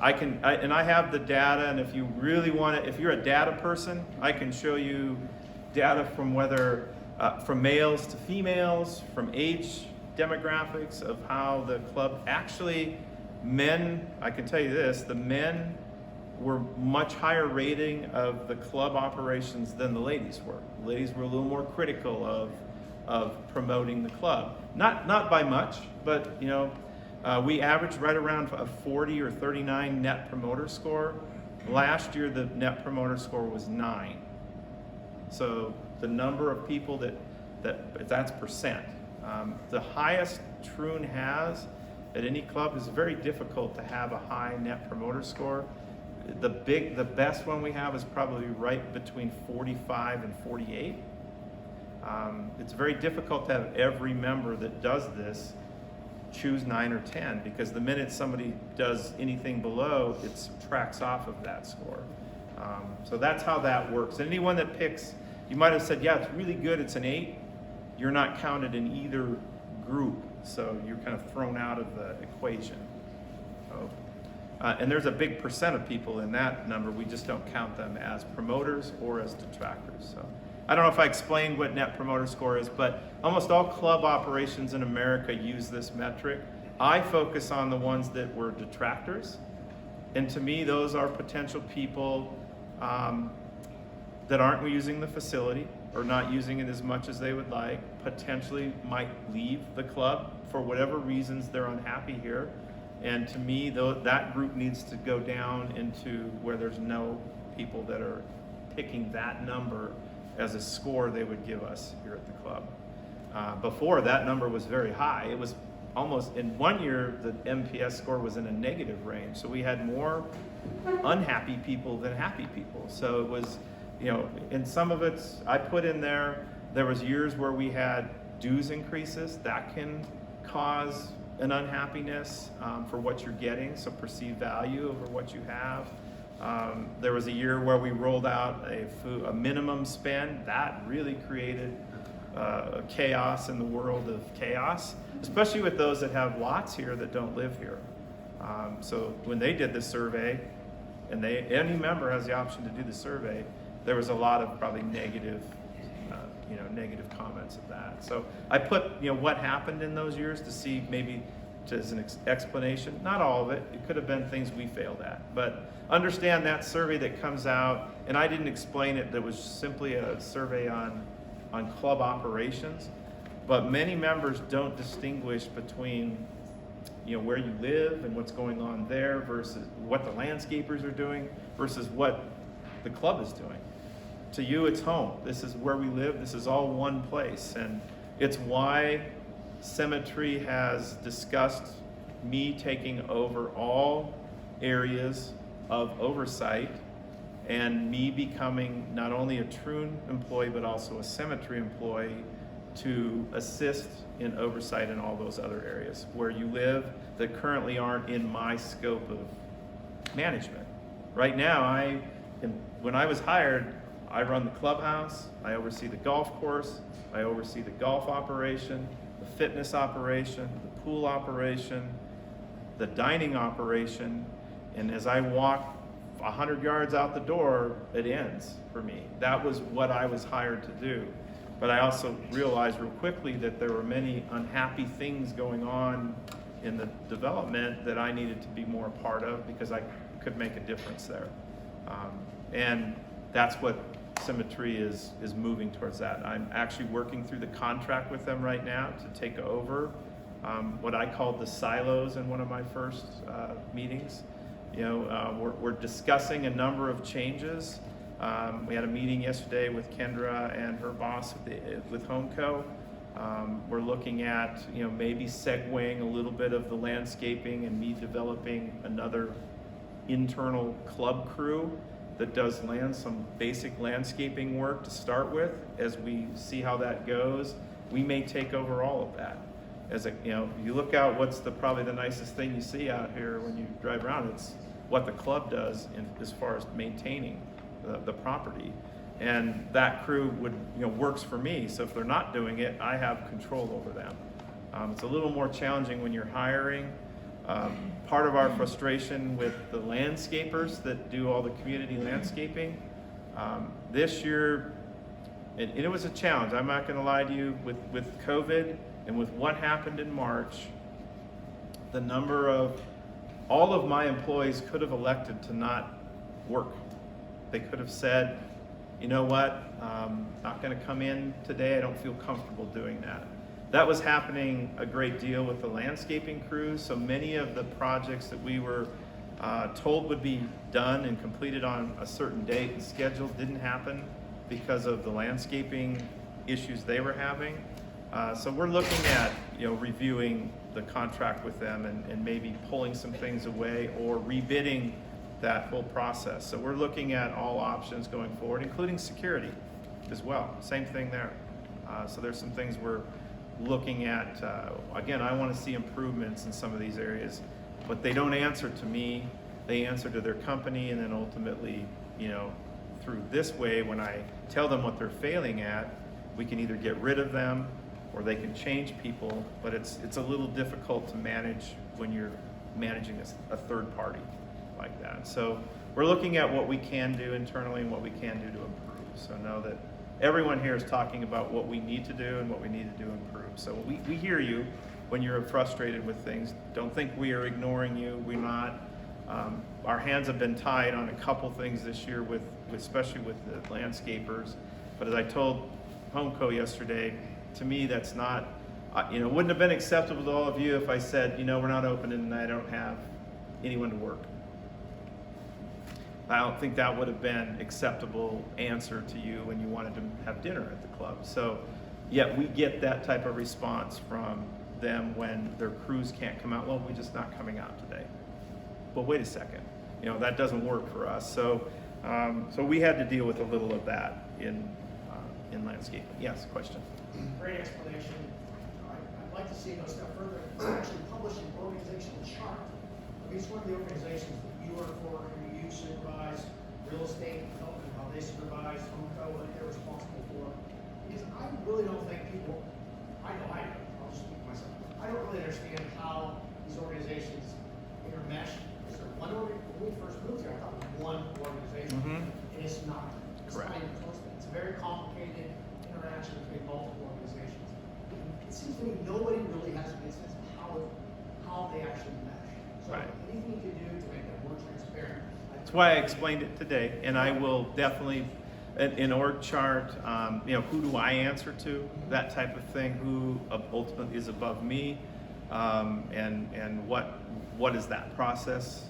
I have the data, and if you really want it, if you're a data person, I can show you data from from males to females, from age demographics of how the club actually, I can tell you this, the men were much higher rating of the club operations than the ladies were. The ladies were a little more critical of promoting the club. Not by much, but we averaged right around a 40 or 39 net promoter score. Last year, the net promoter score was 9. So the number of people that's percent. The highest Troon has at any club is very difficult to have a high net promoter score. The best one we have is probably right between 45 and 48. It's very difficult to have every member that does this choose 9 or 10, because the minute somebody does anything below, it subtracts off of that score. So that's how that works. Anyone that picks, you might have said, yeah, it's really good, it's an 8. You're not counted in either group, so you're kind of thrown out of the equation. So, and there's a big percent of people in that number. We just don't count them as promoters or as detractors. So I don't know if I explained what net promoter score is, but almost all club operations in America use this metric. I focus on the ones that were detractors, and to me, those are potential people that aren't using the facility or not using it as much as they would like, potentially might leave the club for whatever reasons they're unhappy here. And to me, that group needs to go down into where there's no people that are picking that number as a score they would give us here at the club. Before, that number was very high. It was almost, in one year, the MPS score was in a negative range. So we had more unhappy people than happy people. So it was, and some of it, I put in there was years where we had dues increases. That can cause an unhappiness for what you're getting, so perceived value over what you have. There was a year where we rolled out a minimum spend. That really created chaos in the world of chaos, especially with those that have lots here that don't live here. So when they did the survey, and any member has the option to do the survey, there was a lot of probably negative comments of that. So I put what happened in those years to see, maybe as an explanation. Not all of it. It could have been things we failed at. But understand that survey that comes out, and I didn't explain it, that was simply a survey on club operations. But many members don't distinguish between where you live and what's going on there versus what the landscapers are doing versus what the club is doing. To you, it's home. This is where we live. This is all one place. And it's why Symmetry has discussed me taking over all areas of oversight and me becoming not only a Troon employee but also a Symmetry employee to assist in oversight in all those other areas where you live that currently aren't in my scope of management. Right now, when I was hired, I run the clubhouse, I oversee the golf course, I oversee the golf operation, the fitness operation, the pool operation, the dining operation, and as I walk 100 yards out the door, it ends for me. That was what I was hired to do. But I also realized real quickly that there were many unhappy things going on in the development that I needed to be more a part of because I could make a difference there. And that's what Symmetry is moving towards that. I'm actually working through the contract with them right now to take over what I called the silos in one of my first meetings. We're discussing a number of changes We had a meeting yesterday with Kendra and her boss with Homeco. We're looking at, maybe segueing a little bit of the landscaping and me developing another internal club crew that does some basic landscaping work to start with. As we see how that goes, we may take over all of that. You look out, what's probably the nicest thing you see out here when you drive around? It's what the club does as far as maintaining the property. And that crew works for me. So if they're not doing it, I have control over them. It's a little more challenging when you're hiring. Part of our frustration with the landscapers that do all the community landscaping, this year, and it was a challenge. I'm not gonna lie to you, with COVID and with what happened in March, the number of, all of my employees could have elected to not work. They could have said, you know what, not gonna come in today, I don't feel comfortable doing that. That was happening a great deal with the landscaping crews, so many of the projects that we were told would be done and completed on a certain date and schedule didn't happen because of the landscaping issues they were having. So we're looking at, reviewing the contract with them and maybe pulling some things away or rebidding that whole process. So we're looking at all options going forward, including security as well. Same thing there. So there's some things we're looking at. Again, I want to see improvements in some of these areas, but they don't answer to me. They answer to their company, and then ultimately, through this way, when I tell them what they're failing at, we can either get rid of them or they can change people, but it's a little difficult to manage when you're managing a third party like that. So we're looking at what we can do internally and what we can do to improve. So know that everyone here is talking about what we need to do and what we need to do to improve. So we hear you when you're frustrated with things. Don't think we are ignoring you. We're not. Our hands have been tied on a couple things this year, especially with the landscapers. But as I told Homeco yesterday, to me that's not, wouldn't have been acceptable to all of you if I said, we're not open and I don't have anyone to work. I don't think that would have been acceptable answer to you when you wanted to have dinner at the club. So, yet we get that type of response from them when their crews can't come out. Well, we're just not coming out today. But wait a second, that doesn't work for us. So, so we had to deal with a little of that in landscaping. Yes, question. Great explanation. I'd like to see it go a step further. It's actually publishing organizational chart of each one of the organizations that you work for, who you supervise, real estate development, how they supervise, Homeco, what they're responsible for. Because I really don't think people, I'll just speak for myself. I don't really understand how these organizations intermesh. Is there one when we first moved here, I thought it was one organization, and it's not. It's Correct. not even close to that. It's a very complicated interaction between multiple organizations. It seems to me nobody really has a good sense of how they actually mesh. So Right. anything you can do to make that more transparent. That's why I explained it today, and I will definitely, an org chart, who do I answer to, that type of thing, who ultimately is above me, and what is that process.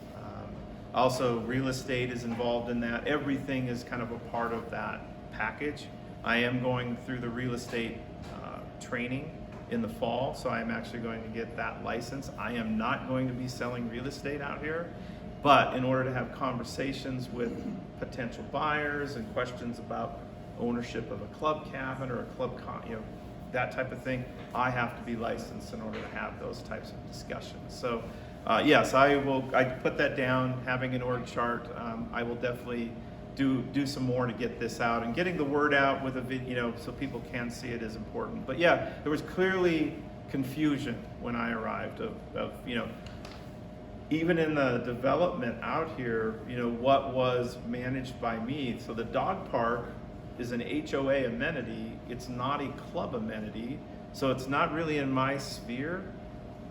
Also, real estate is involved in that. Everything is kind of a part of that package. I am going through the real estate training in the fall, so I am actually going to get that license. I am not going to be selling real estate out here, but in order to have conversations with potential buyers and questions about ownership of a club cabin or a club, that type of thing, I have to be licensed in order to have those types of discussions. So, yes, I put that down, having an org chart. I will definitely do some more to get this out, and getting the word out with a video so people can see it is important. But yeah, there was clearly confusion when I arrived of even in the development out here, what was managed by me. So the dog park is an HOA amenity. It's not a club amenity. So it's not really in my sphere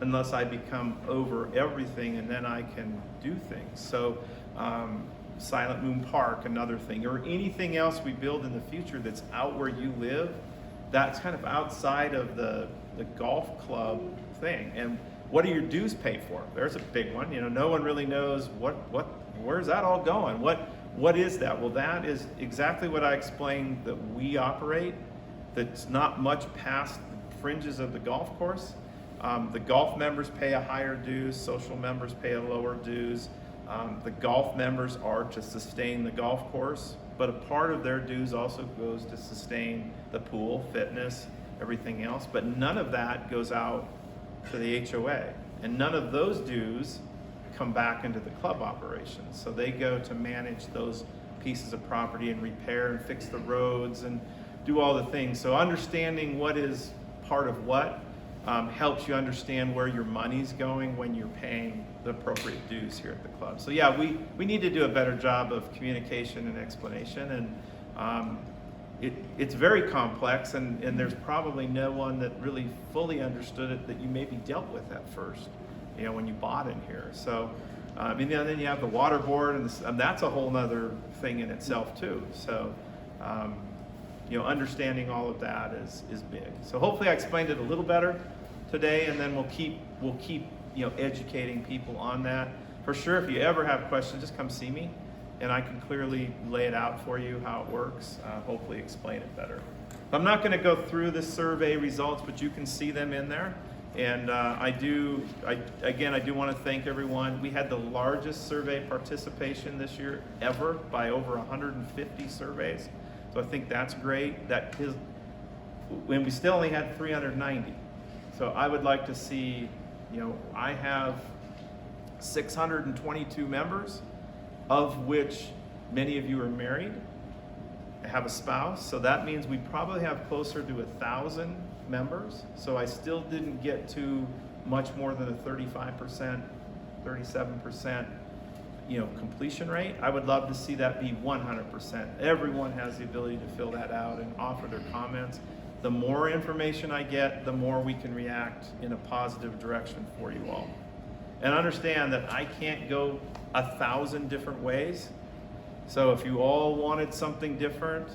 unless I become over everything, and then I can do things. So Silent Moon Park, another thing, or anything else we build in the future that's out where you live, that's kind of outside of the golf club thing. And what do your dues pay for? There's a big one. No one really knows where's that all going? what is that? Well, that is exactly what I explained that we operate, that's not much past the fringes of the golf course. The golf members pay a higher dues, social members pay a lower dues. The golf members are to sustain the golf course, but a part of their dues also goes to sustain the pool, fitness, everything else. But none of that goes out to the HOA, and none of those dues come back into the club operations. So they go to manage those pieces of property and repair and fix the roads and do all the things. So understanding what is part of what helps you understand where your money's going when you're paying the appropriate dues here at the club. So yeah, we need to do a better job of communication and explanation, and it's very complex, and there's probably no one that really fully understood it that you maybe dealt with at first, you know, when you bought in here. So and then you have the water board, and that's a whole nother thing in itself too. So you know, understanding all of that is big. So hopefully I explained it a little better today, and then we'll keep you know, educating people on that. For sure, if you ever have questions, just come see me, and I can clearly lay it out for you how it works, hopefully explain it better. I'm not going to go through the survey results, but you can see them in there. And I do want to thank everyone. We had the largest survey participation this year ever by over 150 surveys. So I think that's great. That is, when we still only had 390. So I would like to see, you know, I have 622 members, of which many of you are married, have a spouse. So that means we probably have closer to 1,000 members. So I still didn't get to much more than a 35%, 37%, you know, completion rate. I would love to see that be 100%. Everyone has the ability to fill that out and offer their comments. The more information I get, the more we can react in a positive direction for you all. And understand that I can't go 1,000 different ways. So if you all wanted something different,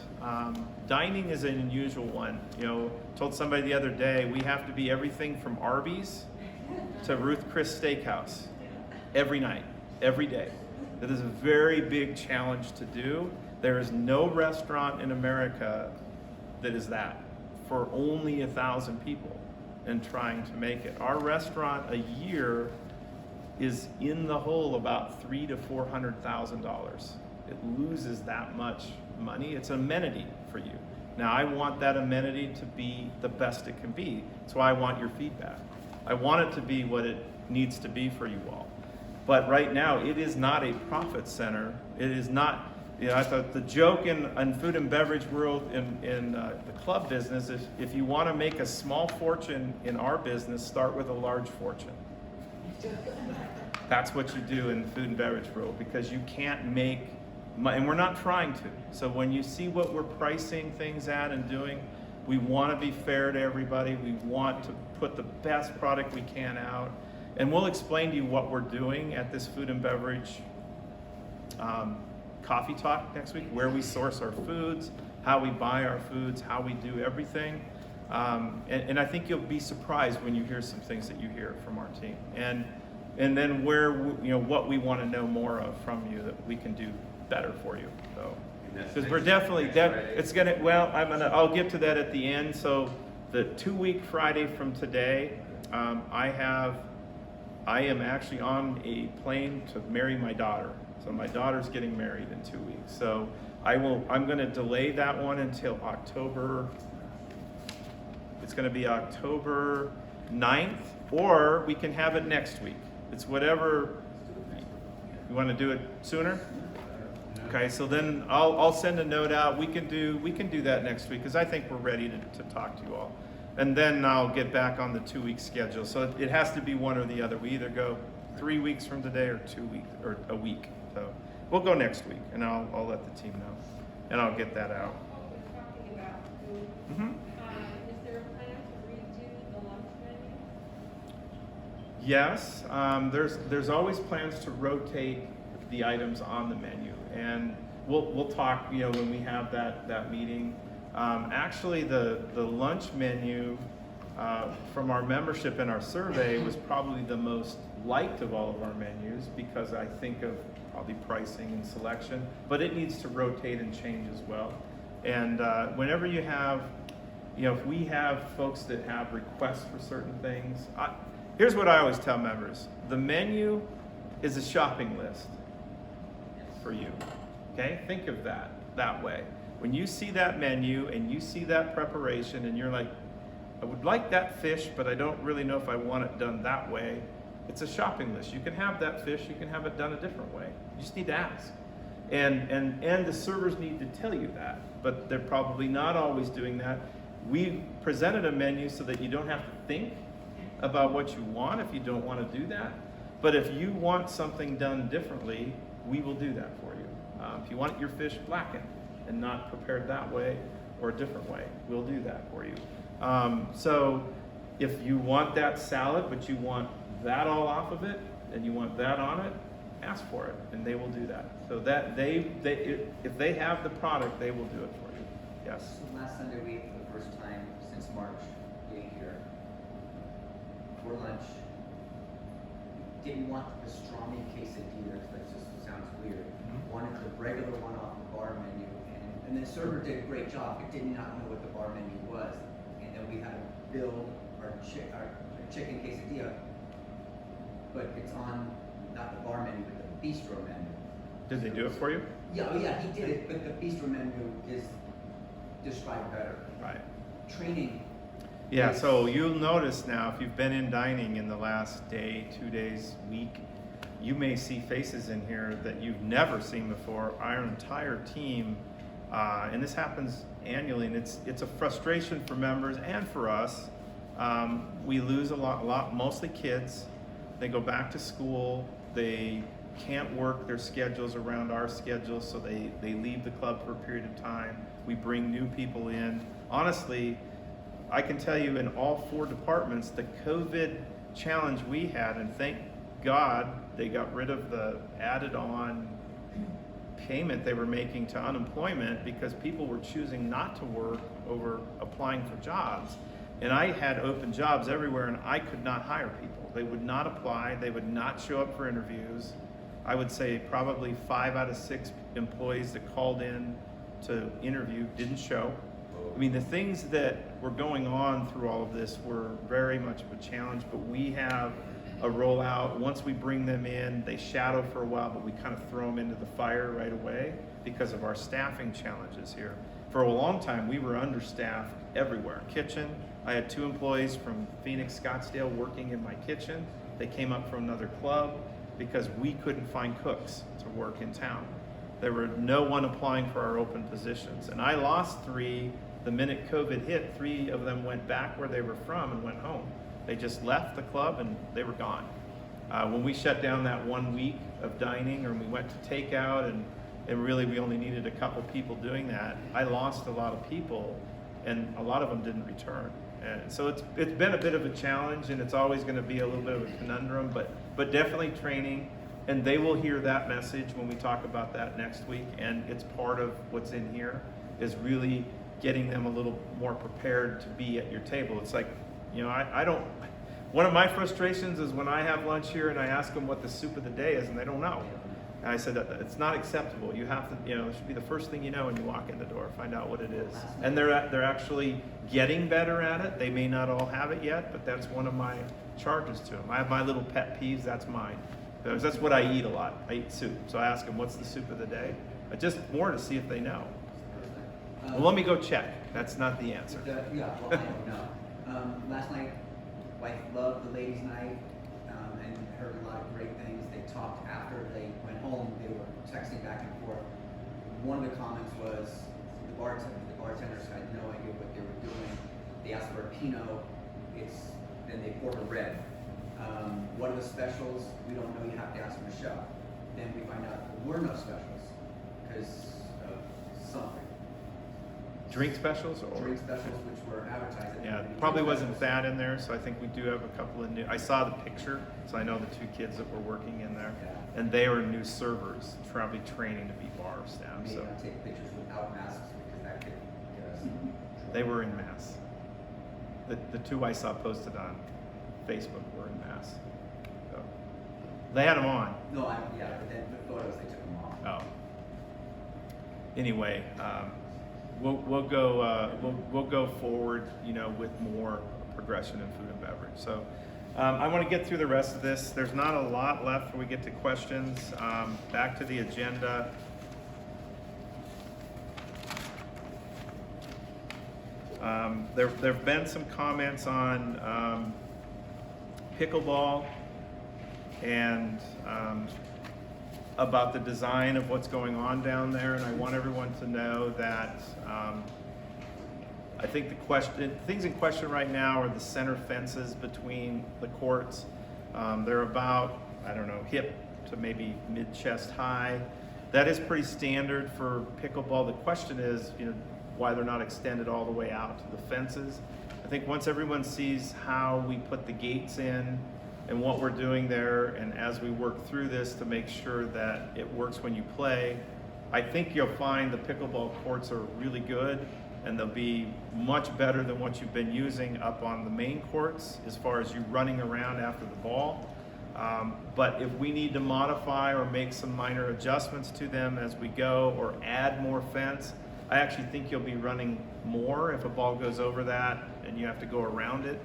dining is an unusual one. You know, told somebody the other day, we have to be everything from Arby's to Ruth Chris Steakhouse every night, every day. That is a very big challenge to do. There is no restaurant in America that is that for only 1,000 people and trying to make it. Our restaurant a year is in the hole about $300,000 to $400,000. It loses that much money. It's an amenity for you. Now I want that amenity to be the best it can be. That's why I want your feedback. I want it to be what it needs to be for you all. But right now it is not a profit center. It is not, you know, I thought the joke in food and beverage world in the club business is if you want to make a small fortune in our business, start with a large fortune. That's what you do in the food and beverage world, because you can't make money, and we're not trying to. So when you see what we're pricing things at and doing, we want to be fair to everybody. We want to put the best product we can out. And we'll explain to you what we're doing at this food and beverage coffee talk next week, where we source our foods, how we buy our foods, how we do everything. And I think you'll be surprised when you hear some things that you hear from our team. And then where, you know, what we want to know more of from you that we can do better for you. So, because we're definitely, it's gonna, well, I'll get to that at the end. So the 2-week Friday from today, I am actually on a plane to marry my daughter. So my daughter's getting married in 2 weeks. So I'm gonna delay that one until October, it's gonna be October 9th, or we can have it next week. It's whatever, you wanna do it sooner? Okay, so then I'll send a note out. We can do that next week, because I think we're ready to talk to you all. And then I'll get back on the 2-week schedule. So it has to be one or the other. We either go 3 weeks from today or 2 weeks, or a week. So we'll go next week, and I'll let the team know, and I'll get that out. We're talking about food. Mm-hmm. Is there a plan to redo the lunch menu? Yes, there's always plans to rotate the items on the menu, and we'll talk, you know, when we have that meeting. Actually, the lunch menu from our membership in our survey was probably the most liked of all of our menus because I think of probably pricing and selection, but it needs to rotate and change as well. And whenever you have, if we have folks that have requests for certain things, here's what I always tell members. The menu is a shopping list for you, okay? Think of that way. When you see that menu and you see that preparation and you're like, I would like that fish, but I don't really know if I want it done that way. It's a shopping list. You can have that fish, you can have it done a different way. You just need to ask. And the servers need to tell you that, but they're probably not always doing that. We presented a menu so that you don't have to think about what you want if you don't want to do that. But if you want something done differently, we will do that for you. If you want your fish blackened and not prepared that way or a different way, we'll do that for you. So if you want that salad, but you want that all off of it, and you want that on it, ask for it, and they will do that. So that if they have the product, they will do it for you. Yes. So last Sunday we ate for the first time since March, being here, for lunch. Didn't want the pastrami quesadilla, because that just sounds weird. Wanted the regular one off the bar menu, and the server did a great job, but did not know what the bar menu was. And then we had to build our chicken quesadilla, but it's on not the bar menu, but the bistro menu. Did they do it for you? Yeah, oh yeah, he did it, but the bistro menu is described better. Right. Training. Yeah, is- so you'll notice now, if you've been in dining in the last day, 2 days, week, you may see faces in here that you've never seen before. Our entire team, and this happens annually, and it's a frustration for members and for us. We lose a lot, mostly kids. They go back to school. They can't work their schedules around our schedules, so they leave the club for a period of time. We bring new people in. Honestly, I can tell you in all 4 departments, the COVID challenge we had, and thank God they got rid of the added on payment they were making to unemployment because people were choosing not to work over applying for jobs. And I had open jobs everywhere and I could not hire people. They would not apply, they would not show up for interviews. I would say probably 5 out of 6 employees that called in to interview didn't show. I mean, the things that were going on through all of this were very much of a challenge, but we have a rollout. Once we bring them in, they shadow for a while, but we kind of throw them into the fire right away because of our staffing challenges here. For a long time, we were understaffed everywhere. Kitchen, I had 2 employees from Phoenix, Scottsdale working in my kitchen. They came up from another club because we couldn't find cooks to work in town. There were no one applying for our open positions. And I lost 3 the minute COVID hit. 3 of them went back where they were from and went home. They just left the club and they were gone. When we shut down that 1 week of dining, or we went to takeout and really we only needed a couple people doing that, I lost a lot of people and a lot of them didn't return. And so it's been a bit of a challenge, and it's always going to be a little bit of a conundrum, but definitely training, and they will hear that message when we talk about that next week. And it's part of what's in here is really getting them a little more prepared to be at your table. It's like, I don't. One of my frustrations is when I have lunch here and I ask them what the soup of the day is, and they don't know. And I said, it's not acceptable. You have to, it should be the first thing you know when you walk in the door, find out what it is. And they're actually getting better at it. They may not all have it yet, but that's one of my charges to them. I have my little pet peeves, that's mine. Because that's what I eat a lot. I eat soup. So I ask them, what's the soup of the day? Just more to see if they know. Well, let me go check. That's not the answer. Yeah, well, I don't know. Last night, wife loved the ladies' night, and heard a lot of great things. They talked after they went home. They were texting back and forth. One of the comments was the bartenders had no idea what they were doing. They asked for a Pinot. Then they poured a red. What are the specials? We don't know. You have to ask Michelle. Then we find out there were no specials because of something. Drink specials? Or? Drink specials, which were advertised. Yeah, probably wasn't that in there, so I think we do have a couple of new. I saw the picture, so I know the 2 kids that were working in there, Yeah. and they are new servers, probably training to be bar staff. Maybe So not take pictures without masks because that could get us. in trouble. they were in mass. The two I saw posted on Facebook were in Mass. So, they had them on. No, yeah, but then the photos, they took them off. Oh. Anyway, we'll go forward, you know, with more progression in food and beverage. So I want to get through the rest of this. There's not a lot left before we get to questions. Back to the agenda. There have been some comments on pickleball and about the design of what's going on down there, and I want everyone to know that I think things in question right now are the center fences between the courts. They're about, I don't know, hip to maybe mid-chest high. That is pretty standard for pickleball. The question is, you know, why they're not extended all the way out to the fences. I think once everyone sees how we put the gates in and what we're doing there, and as we work through this to make sure that it works when you play, I think you'll find the pickleball courts are really good, and they'll be much better than what you've been using up on the main courts as far as you running around after the ball. But if we need to modify or make some minor adjustments to them as we go, or add more fence, I actually think you'll be running more if a ball goes over that and you have to go around it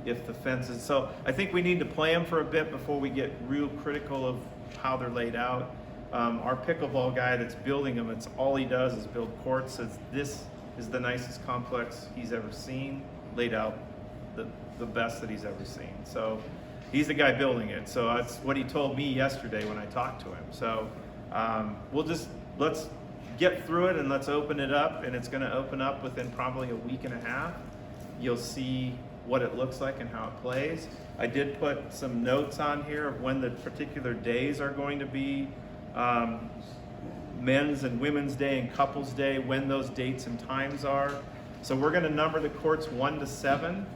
if the fence is. So I think we need to play them for a bit before we get real critical of how they're laid out. Our pickleball guy that's building them, it's all he does is build courts. Says this is the nicest complex he's ever seen, laid out the best that he's ever seen. So he's the guy building it. So that's what he told me yesterday when I talked to him. So let's get through it and let's open it up, and it's going to open up within probably a week and a half. You'll see what it looks like and how it plays. I did put some notes on here of when the particular days are going to be, men's and women's day and couples day, when those dates and times are. So we're going to number the courts 1 to 7.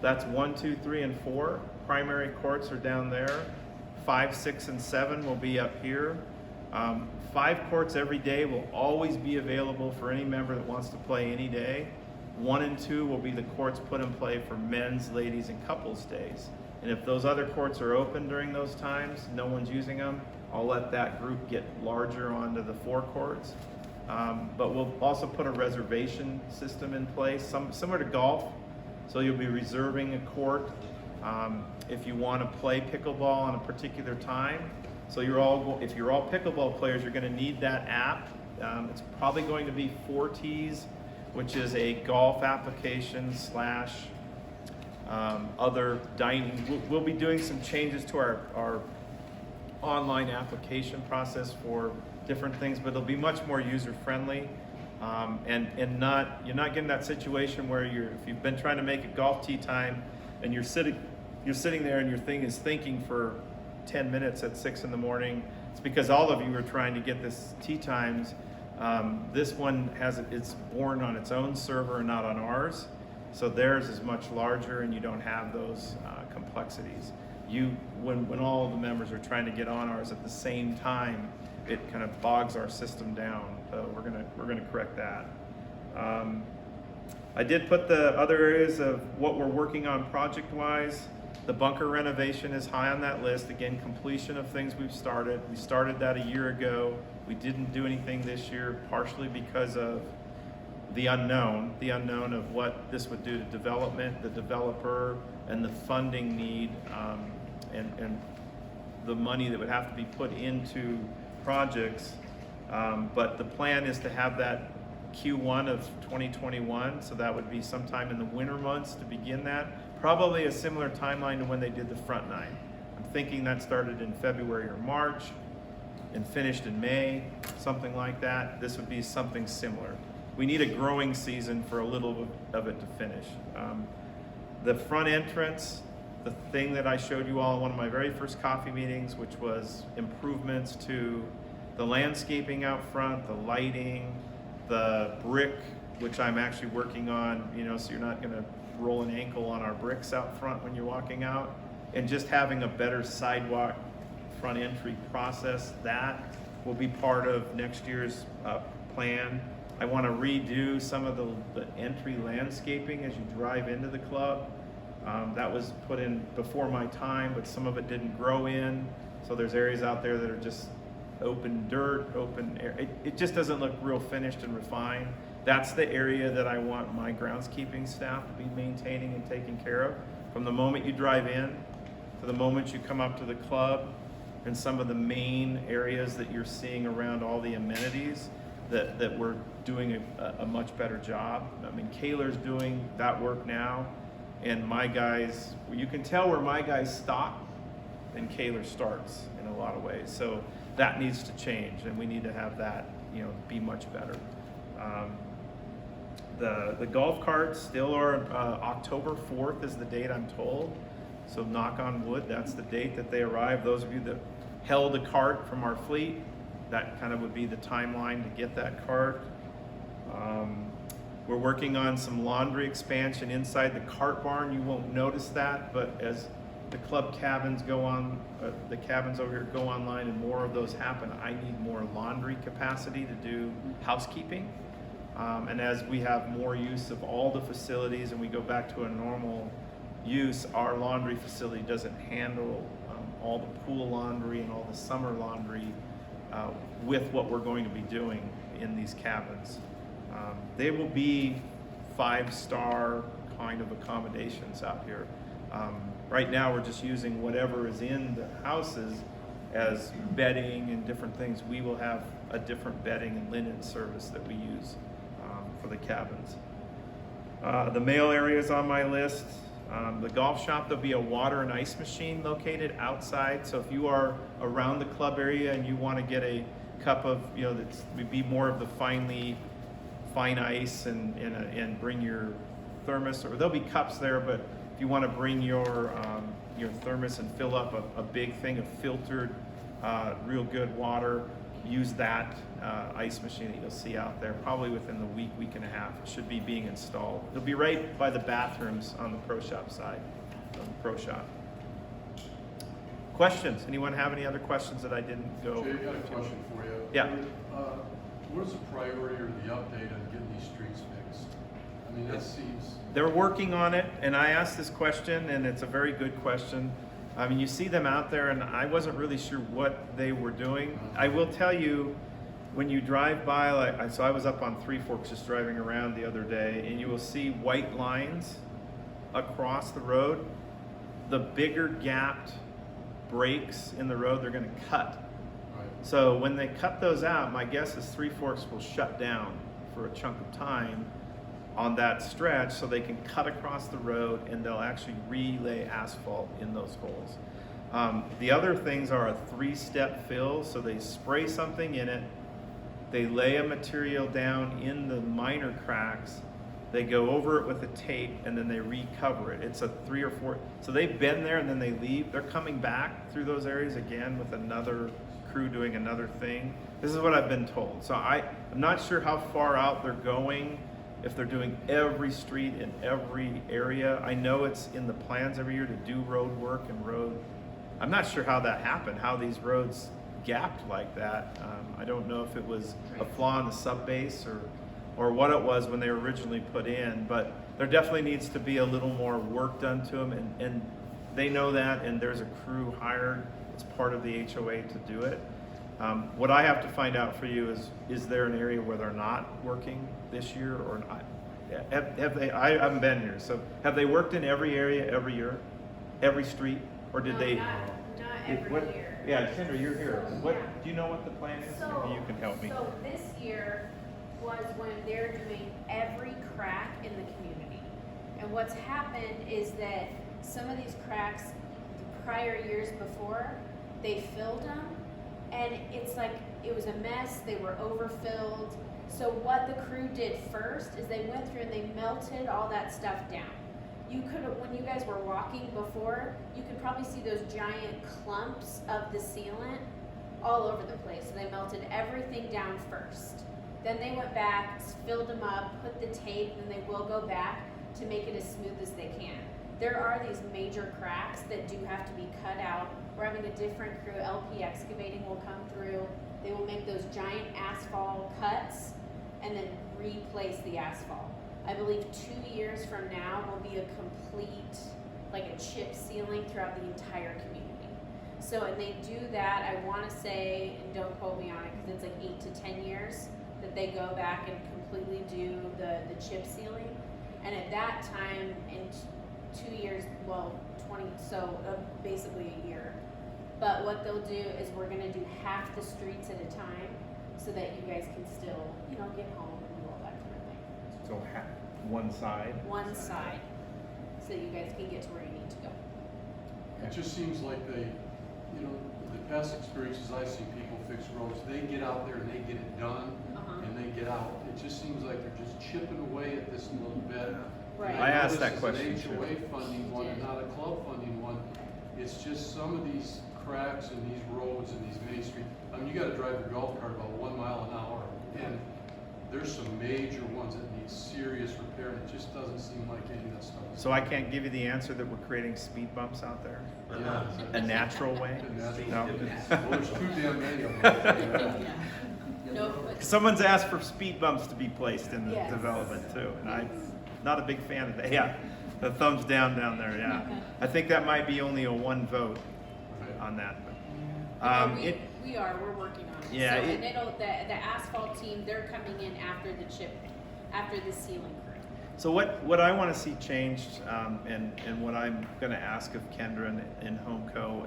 That's 1, 2, 3, and 4. Primary courts are down there. 5, 6, and 7 will be up here. 5 courts every day will always be available for any member that wants to play any day. 1 and 2 will be the courts put in play for men's, ladies, and couples days. And if those other courts are open during those times, no one's using them, I'll let that group get larger onto the 4 courts. But we'll also put a reservation system in place, similar to golf. So you'll be reserving a court if you want to play pickleball on a particular time. So if you're all pickleball players, you're going to need that app. It's probably going to be 4Ts, which is a golf application / other dining. We'll be doing some changes to our online application process for different things, but it'll be much more user friendly. And you're not getting that situation where if you've been trying to make a golf tee time and you're sitting there and your thing is thinking for 10 minutes at 6 in the morning. It's because all of you are trying to get this tee times. This one it's born on its own server and not on ours. So theirs is much larger and you don't have those complexities. When all of the members are trying to get on ours at the same time, it kind of bogs our system down. So we're gonna correct that. I did put the other areas of what we're working on project-wise. The bunker renovation is high on that list. Again, completion of things we've started. We started that a year ago. We didn't do anything this year, partially because of the unknown of what this would do to development, the developer, and the funding need, and the money that would have to be put into projects. But the plan is to have that Q1 of 2021, so that would be sometime in the winter months to begin that. Probably a similar timeline to when they did the front 9. I'm thinking that started in February or March and finished in May, something like that. This would be something similar. We need a growing season for a little bit of it to finish. The front entrance, the thing that I showed you all in one of my very first coffee meetings, which was improvements to the landscaping out front, the lighting, the brick, which I'm actually working on, so you're not gonna roll an ankle on our bricks out front when you're walking out, and just having a better sidewalk front entry process. That will be part of next year's plan. I want to redo some of the entry landscaping as you drive into the club. That was put in before my time, but some of it didn't grow in. So there's areas out there that are just open dirt, open air. It just doesn't look real finished and refined. That's the area that I want my groundskeeping staff to be maintaining and taking care of. From the moment you drive in to the moment you come up to the club, and some of the main areas that you're seeing around all the amenities that we're doing a much better job. I mean, Kaler's doing that work now, and my guys, you can tell where my guys stop and Kaler starts in a lot of ways. So that needs to change, and we need to have that, you know, be much better. The golf carts still are October 4th is the date I'm told. So knock on wood, that's the date that they arrive. Those of you that held a cart from our fleet, that kind of would be the timeline to get that cart. We're working on some laundry expansion inside the cart barn. You won't notice that, but as the club cabins go on, the cabins over here go online and more of those happen, I need more laundry capacity to do housekeeping. And as we have more use of all the facilities and we go back to a normal use, our laundry facility doesn't handle all the pool laundry and all the summer laundry with what we're going to be doing in these cabins. They will be 5-star kind of accommodations out here. Right now we're just using whatever is in the houses as bedding and different things. We will have a different bedding and linen service that we use for the cabins. The mail area is on my list. The golf shop, there'll be a water and ice machine located outside. So if you are around the club area and you want to get a cup of, you know, that's would be more of the fine ice and bring your thermos, or there'll be cups there, but if you want to bring your thermos and fill up a big thing of filtered, real good water, use that ice machine that you'll see out there probably within the week and a half. It should be being installed. It'll be right by the bathrooms on the pro shop side of the pro shop. Questions? Anyone have any other questions that I didn't go over? Jay, I got a question for you. Yeah. What is the priority or the update on getting these streets fixed? I mean, that seems... They're working on it, and I asked this question, and it's a very good question. I mean, you see them out there, and I wasn't really sure what they were doing. I will tell you, when you drive by, so I was up on Three Forks just driving around the other day, and you will see white lines across the road. The bigger gapped breaks in the road, they're going to cut. Right. So when they cut those out, my guess is Three Forks will shut down for a chunk of time on that stretch so they can cut across the road and they'll actually relay asphalt in those holes. The other things are a 3-step fill, so they spray something in it, they lay a material down in the minor cracks, they go over it with a tape, and then they recover it. It's a 3 or 4, so they've been there and then they leave. They're coming back through those areas again with another crew doing another thing. This is what I've been told. So I'm not sure how far out they're going, if they're doing every street in every area. I know it's in the plans every year to do road work and road. I'm not sure how that happened, how these roads gapped like that. I don't know if it was a flaw in the sub base or what it was when they were originally put in, but there definitely needs to be a little more work done to them, and they know that, and there's a crew hired. It's part of the HOA to do it. What I have to find out for you is there an area where they're not working this year or not? Have they? I haven't been here, so have they worked in every area every year, every street, or did No, they? Not every what- year. Yeah, Kendra, you're here. So, What yeah. do you know what the plan is? So, Maybe you can help me. So this year was when they're doing every crack in the community. And what's happened is that some of these cracks, the prior years before, they filled them, and it's like, it was a mess, they were overfilled. So what the crew did first is they went through and they melted all that stuff down. You could, when you guys were walking before, you could probably see those giant clumps of the sealant all over the place. So they melted everything down first. Then they went back, filled them up, put the tape, and they will go back to make it as smooth as they can. There are these major cracks that do have to be cut out. We're having a different crew, LP Excavating will come through. They will make those giant asphalt cuts and then replace the asphalt. I believe 2 years from now will be a complete, like a chip sealing throughout the entire community. So, and they do that, I wanna say, and don't quote me on it, cause it's like 8 to 10 years, that they go back and completely do the chip sealing. And at that time, in 2 years, well, 20, so basically a year. But what they'll do is we're gonna do half the streets at a time, so that you guys can still, you know, get home and do all that kind of thing. So one side. One side, so that you guys can get to where you need to go. It just seems like they, you know, the past experiences I see people fix roads, they get out there and they get it done, Uh-huh. and they get out. It just seems like they're just chipping away at this little bit. Right. And I know asked this that is question, an too. HOA funding one and did. not a club funding one. It's just some of these cracks in these roads and these main streets. I mean, you gotta drive your golf cart about 1 mile an hour, and there's some major ones that need serious repair, and it just doesn't seem like any of that stuff. is- So I can't give you the answer that we're creating speed bumps out there? Yeah. A natural way? And that's- No? Well, there's too damn many of them. No, but Someone's asked for speed bumps to be placed in the Yes. development too, and I'm not a big fan of that. Yeah, the thumbs down there, yeah. I think that might be only a 1 vote on that. no, It, we're working on it. Yeah, So, it- and the asphalt team, they're coming in after the chip, after the sealing crew. so what I want to see changed, and what I'm going to ask of Kendra and Homeco,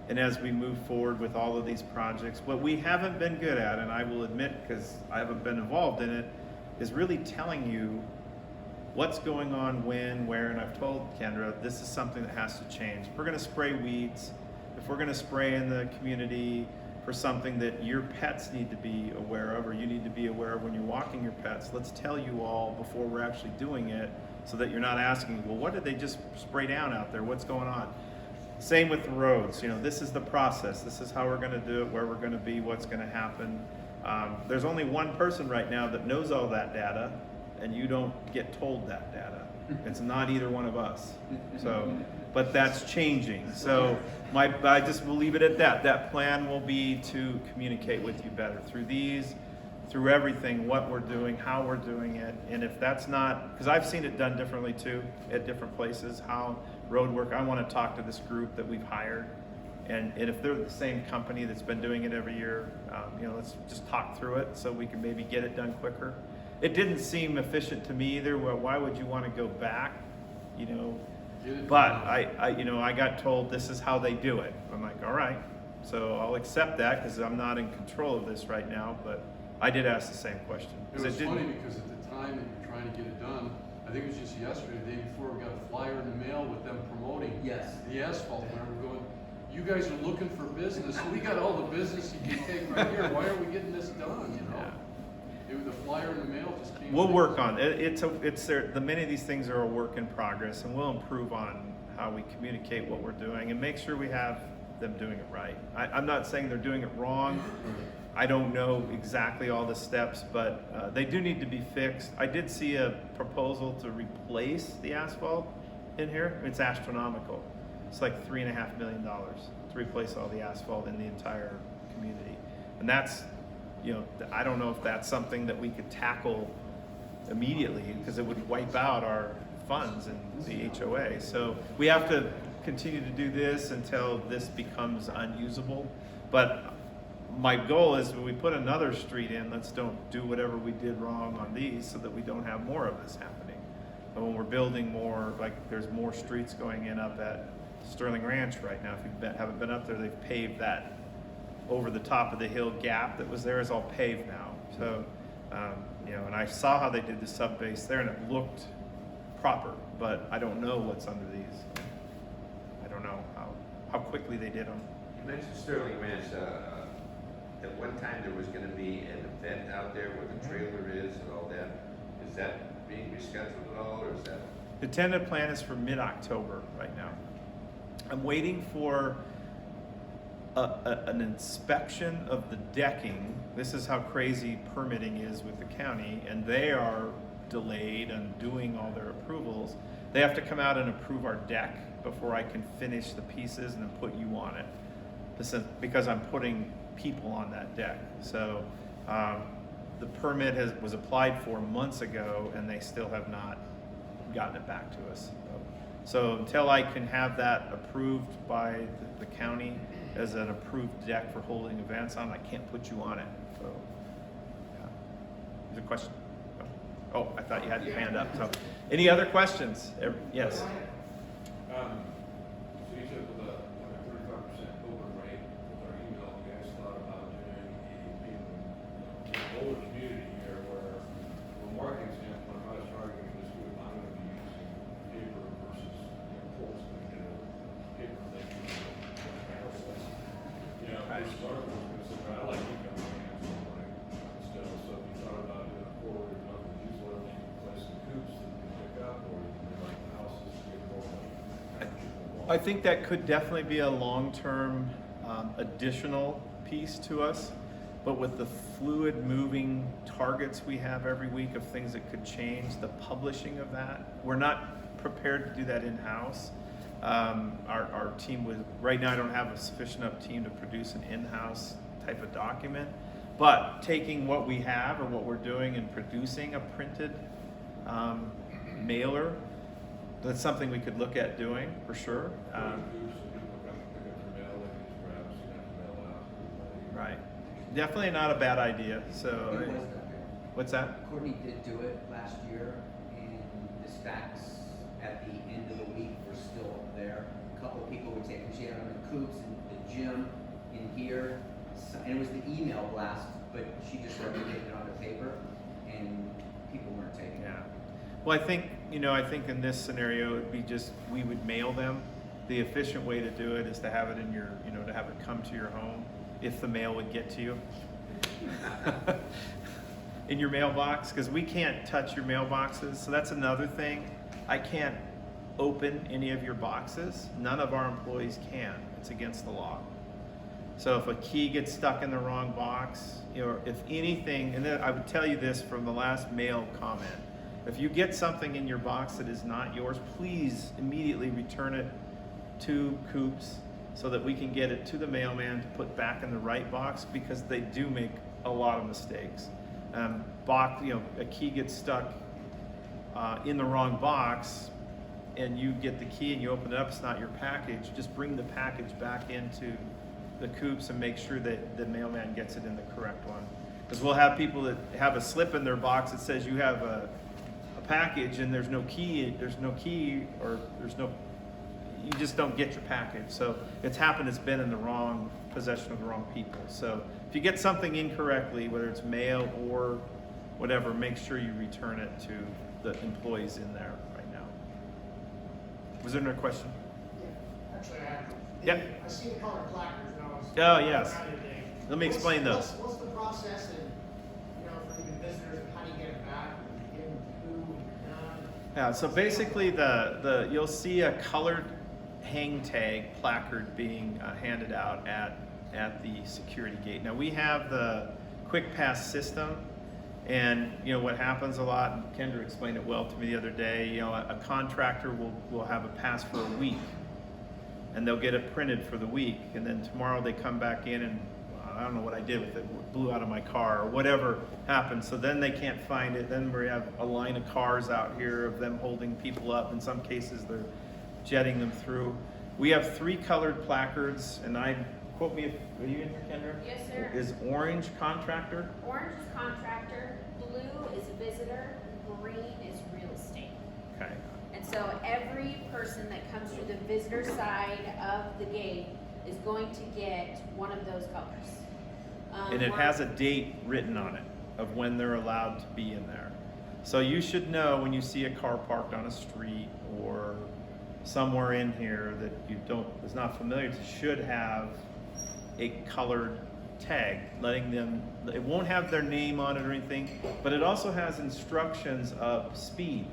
and as we move forward with all of these projects, what we haven't been good at, and I will admit because I haven't been involved in it, is really telling you what's going on, when, where, and I've told Kendra this is something that has to change. If we're going to spray weeds, if we're going to spray in the community for something that your pets need to be aware of, or you need to be aware of when you're walking your pets, let's tell you all before we're actually doing it, so that you're not asking, well, what did they just spray down out there? What's going on? Same with the roads. You know, this is the process. This is how we're going to do it, where we're going to be, what's going to happen. There's only one person right now that knows all that data, and you don't get told that data. It's not either one of us. So, but that's changing. So I just will leave it at that. That plan will be to communicate with you better through these, through everything, what we're doing, how we're doing it. And if that's not, because I've seen it done differently too, at different places, how road work, I want to talk to this group that we've hired. And if they're the same company that's been doing it every year, you know, let's just talk through it so we can maybe get it done quicker. It didn't seem efficient to me either. Well, why would you want to go back? You know, Get it but done. you know, I got told this is how they do it. I'm like, all right. So I'll accept that because I'm not in control of this right now. But I did ask the same question. It 'Cause was didn't- funny because at the time that you're trying to get it done, I think it was just yesterday, the day before, we got a flyer in the mail with them promoting Yes. the asphalt, and we're going, you guys are looking for business, we got all the business you can take right here, why are we getting this done, you know? It was the flyer in the mail just came. We'll work on it. It's there. The many of these things are a work in progress, and we'll improve on how we communicate what we're doing and make sure we have them doing it right. I'm not saying they're doing it wrong. I don't know exactly all the steps, but they do need to be fixed. I did see a proposal to replace the asphalt in here. It's astronomical. It's like $3.5 million to replace all the asphalt in the entire community, and that's, you know, I don't know if that's something that we could tackle immediately because it would wipe out our funds in the HOA. So we have to continue to do this until this becomes unusable. But my goal is when we put another street in, let's don't do whatever we did wrong on these so that we don't have more of this happening. But when we're building more, like there's more streets going in up at Sterling Ranch right now. If you haven't been up there, they've paved that over the top of the hill gap that was there is all paved now. So, you know, and I saw how they did the sub base there and it looked proper, but I don't know what's under these. I don't know how quickly they did them. You mentioned Sterling Ranch, at one time there was gonna be an event out there where the trailer is and all that. Is that being rescheduled at all, or is that? The tentative plan is for mid-October right now. I'm waiting for an inspection of the decking. This is how crazy permitting is with the county, and they are delayed on doing all their approvals. They have to come out and approve our deck before I can finish the pieces and then put you on it. This is because I'm putting people on that deck. So the permit was applied for months ago, and they still have not gotten it back to us. So until I can have that approved by the county as an approved deck for holding events on, I can't put you on it. So, yeah. Is there a question? Oh, I thought you had your hand up. So, any other questions? Yes. So you said with a 35% open rate with our email, you guys thought about doing being an older community here where, from a marketing standpoint, if I was targeting this group, I'm going to be using paper versus Colt's going to get a paper thing. Versus articles going to say, I like email still. So if you thought about doing a forward monthly newsletter, you can place some coops that you can pick up, or you can like the houses to get more like. I think that could definitely be a long-term additional piece to us, but with the fluid moving targets we have every week of things that could change, the publishing of that, we're not prepared to do that in-house. Our team would, right now I don't have a sufficient enough team to produce an in-house type of document, but taking what we have or what we're doing and producing a printed mailer, that's something we could look at doing for sure. Right. Definitely not a bad idea. So, It was that. what's that? Courtney did do it last year, and the stacks at the end of the week were still there. A couple of people would take them. She had them in coops in the gym, in here, and it was the email blast, but she just started getting it on the paper, and people weren't taking it. Yeah. Well, I think in this scenario, it'd be just, we would mail them. The efficient way to do it is to have it in your, to have it come to your home, if the mail would get to you. In your mailbox, because we can't touch your mailboxes. So that's another thing. I can't open any of your boxes. None of our employees can. It's against the law. So if a key gets stuck in the wrong box, if anything, and then I would tell you this from the last mail comment, if you get something in your box that is not yours, please immediately return it to Coops so that we can get it to the mailman to put back in the right box, because they do make a lot of mistakes. A key gets stuck in the wrong box, and you get the key and you open it up, it's not your package. Just bring the package back into the Coops and make sure that the mailman gets it in the correct one. Because we'll have people that have a slip in their box that says you have a package and there's no key, or you just don't get your package. So it's happened, it's been in the wrong possession of the wrong people. So if you get something incorrectly, whether it's mail or whatever, make sure you return it to the employees in there right now. Was there another question? Yeah, actually, I have. Yep. I see the colored placards and I was. Oh, yes. around today. Let me explain those. What's the process and, for even visitors, and how do you get it back? You give them to who, and done? Yeah, so basically you'll see a colored hang tag placard being handed out at the security gate. Now we have the quick pass system, and what happens a lot, and Kendra explained it well to me the other day, a contractor will have a pass for a week, and they'll get it printed for the week, and then tomorrow they come back in and I don't know what I did with it, blew out of my car or whatever happened. So then they can't find it. Then we have a line of cars out here of them holding people up. In some cases, they're jetting them through. We have 3 colored placards, and quote me if, are you in here, Kendra? Yes, sir. Is orange contractor? Orange is contractor, blue is visitor, green is real estate. Okay. And so every person that comes through the visitor side of the gate is going to get one of those colors. And it has a date written on it of when they're allowed to be in there. So you should know when you see a car parked on a street or somewhere in here that is not familiar to, should have a colored tag letting them, it won't have their name on it or anything, but it also has instructions of speed,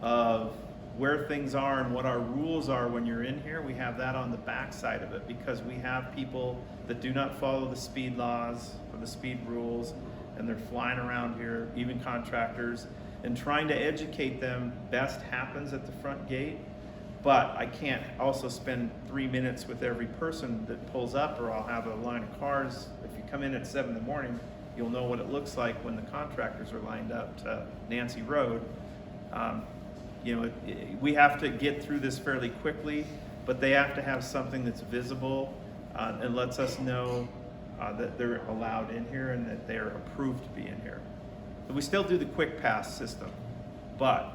of where things are and what our rules are when you're in here. We have that on the back side of it because we have people that do not follow the speed laws or the speed rules, and they're flying around here, even contractors, and trying to educate them best happens at the front gate. But I can't also spend 3 minutes with every person that pulls up, or I'll have a line of cars. If you come in at 7 in the morning, you'll know what it looks like when the contractors are lined up to Nancy Road. You know, we have to get through this fairly quickly, but they have to have something that's visible and lets us know that they're allowed in here and that they're approved to be in here. But we still do the quick pass system, but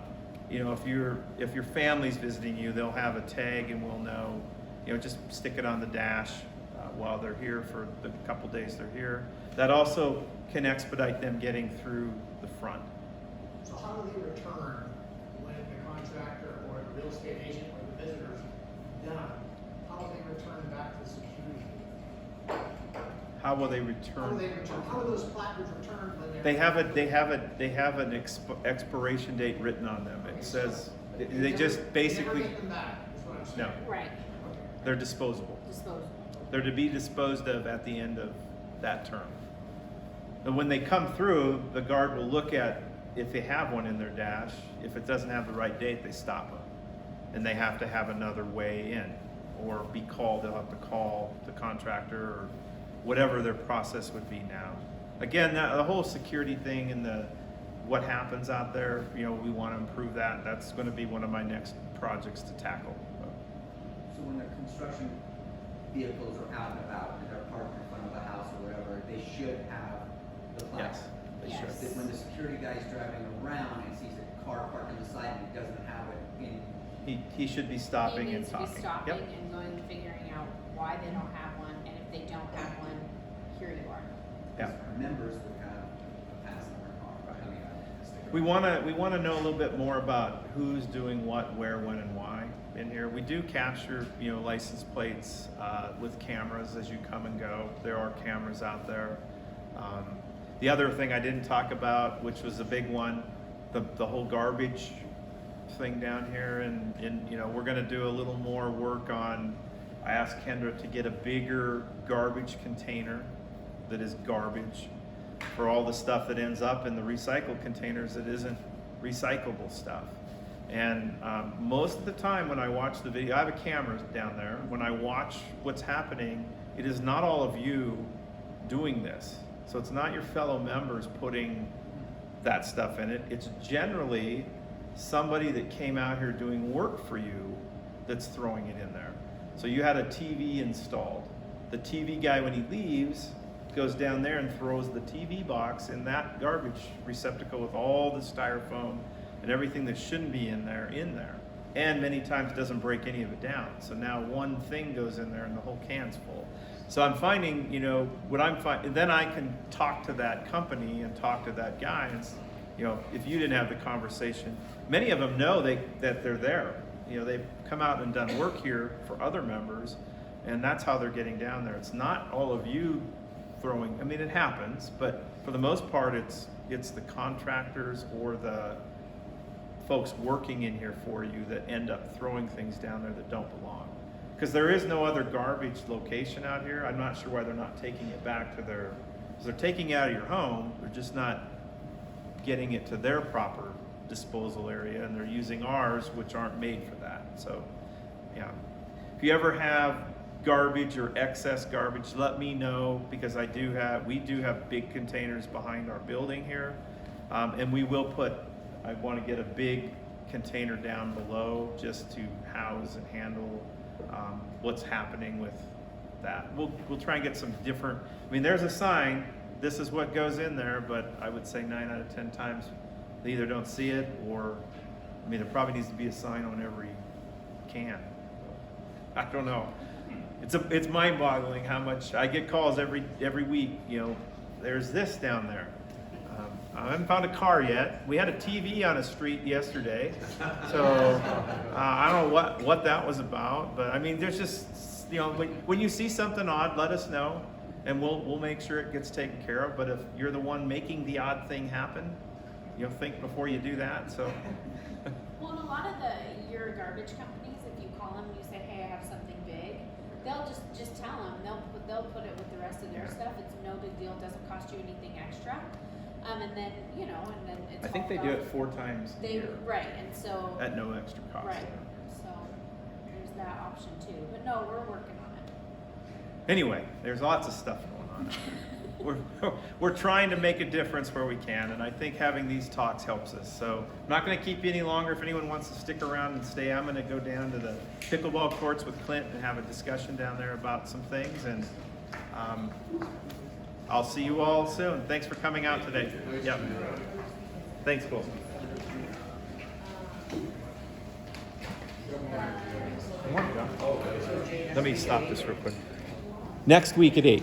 you know, if your family's visiting you, they'll have a tag and we'll know. You know, just stick it on the dash while they're here for the couple days they're here. That also can expedite them getting through the front. So how do they return when the contractor or the real estate agent or the visitor's done? How do they return back to the security? How will they How do return? they return, how are those placards returned when they're? They have an expiration date written on them. It says they just Never basically get them back, is what I'm saying. no, Right, Okay. they're disposable. disposable. They're to be disposed of at the end of that term. And when they come through, the guard will look at if they have one in their dash. If it doesn't have the right date, they stop them. And they have to have another way in or be called. They'll have to call the contractor or whatever their process would be now. Again, the whole security thing and what happens out there, you know, we want to improve that. That's going to be one of my next projects to tackle. So when the construction vehicles are out and about, and they're parked in front of a house or whatever, they should have the plaque. Yes, they Yes. should. That when the security guy's driving around and sees a car parked on the side and it doesn't have it in, He should be stopping He and needs to be talking. stopping Yep. and going and figuring out why they don't have one, and if they don't have one, here you are. Yeah. members would have a pass on their car. I mean, a sticker. We want to know a little bit more about who's doing what, where, when, and why in here. We do capture, you know, license plates with cameras as you come and go. There are cameras out there. The other thing I didn't talk about, which was a big one, the whole garbage thing down here, and you know, we're going to do a little more work on. I asked Kendra to get a bigger garbage container that is garbage for all the stuff that ends up in the recycled containers that isn't recyclable stuff. And most of the time when I watch the video, I have a camera down there. When I watch what's happening, it is not all of you doing this. So it's not your fellow members putting that stuff in it. It's generally somebody that came out here doing work for you that's throwing it in there. So you had a TV installed. The TV guy, when he leaves, goes down there and throws the TV box in that garbage receptacle with all the styrofoam and everything that shouldn't be in there. And many times doesn't break any of it down. So now one thing goes in there and the whole can's full. So I'm finding, you know, then I can talk to that company and talk to that guy and, you know, if you didn't have the conversation, many of them know that they're there. You know, they've come out and done work here for other members, and that's how they're getting down there. It's not all of you throwing, I mean, it happens, but for the most part, it's the contractors or the folks working in here for you that end up throwing things down there that don't belong. Because there is no other garbage location out here. I'm not sure why they're not taking it back to because they're taking it out of your home, they're just not getting it to their proper disposal area, and they're using ours, which aren't made for that. So, yeah. If you ever have garbage or excess garbage, let me know, because we do have big containers behind our building here, and I want to get a big container down below just to house and handle what's happening with that. We'll try and get some different. I mean, there's a sign. This is what goes in there, but I would say 9 out of 10 times they either don't see it, or I mean, there probably needs to be a sign on every can. I don't know. It's mind-boggling how much I get calls every week. You know, there's this down there. I haven't found a car yet. We had a TV on a street yesterday, so I don't know what that was about. But I mean, there's just, you know, when you see something odd, let us know, and we'll make sure it gets taken care of. But if you're the one making the odd thing happen, you know, think before you do that. So. Well, and a lot of your garbage companies, if you call them, you say, hey, I have something big, they'll just tell them, they'll put it with the rest of their stuff. It's no big deal, doesn't cost you anything extra. And then, you know, and then it's I think they do it 4 times a year. Right, and so. At no extra cost. Right, so there's that option too. But no, we're working on it. Anyway, there's lots of stuff going on. we're trying to make a difference where we can, and I think having these talks helps us. So I'm not going to keep you any longer. If anyone wants to stick around and stay, I'm going to go down to the pickleball courts with Clint and have a discussion down there about some things, and I'll see you all soon. Thanks for coming out today. Yep. Thanks, Cole. Good morning, John. Let me stop this real quick. Next week at 8.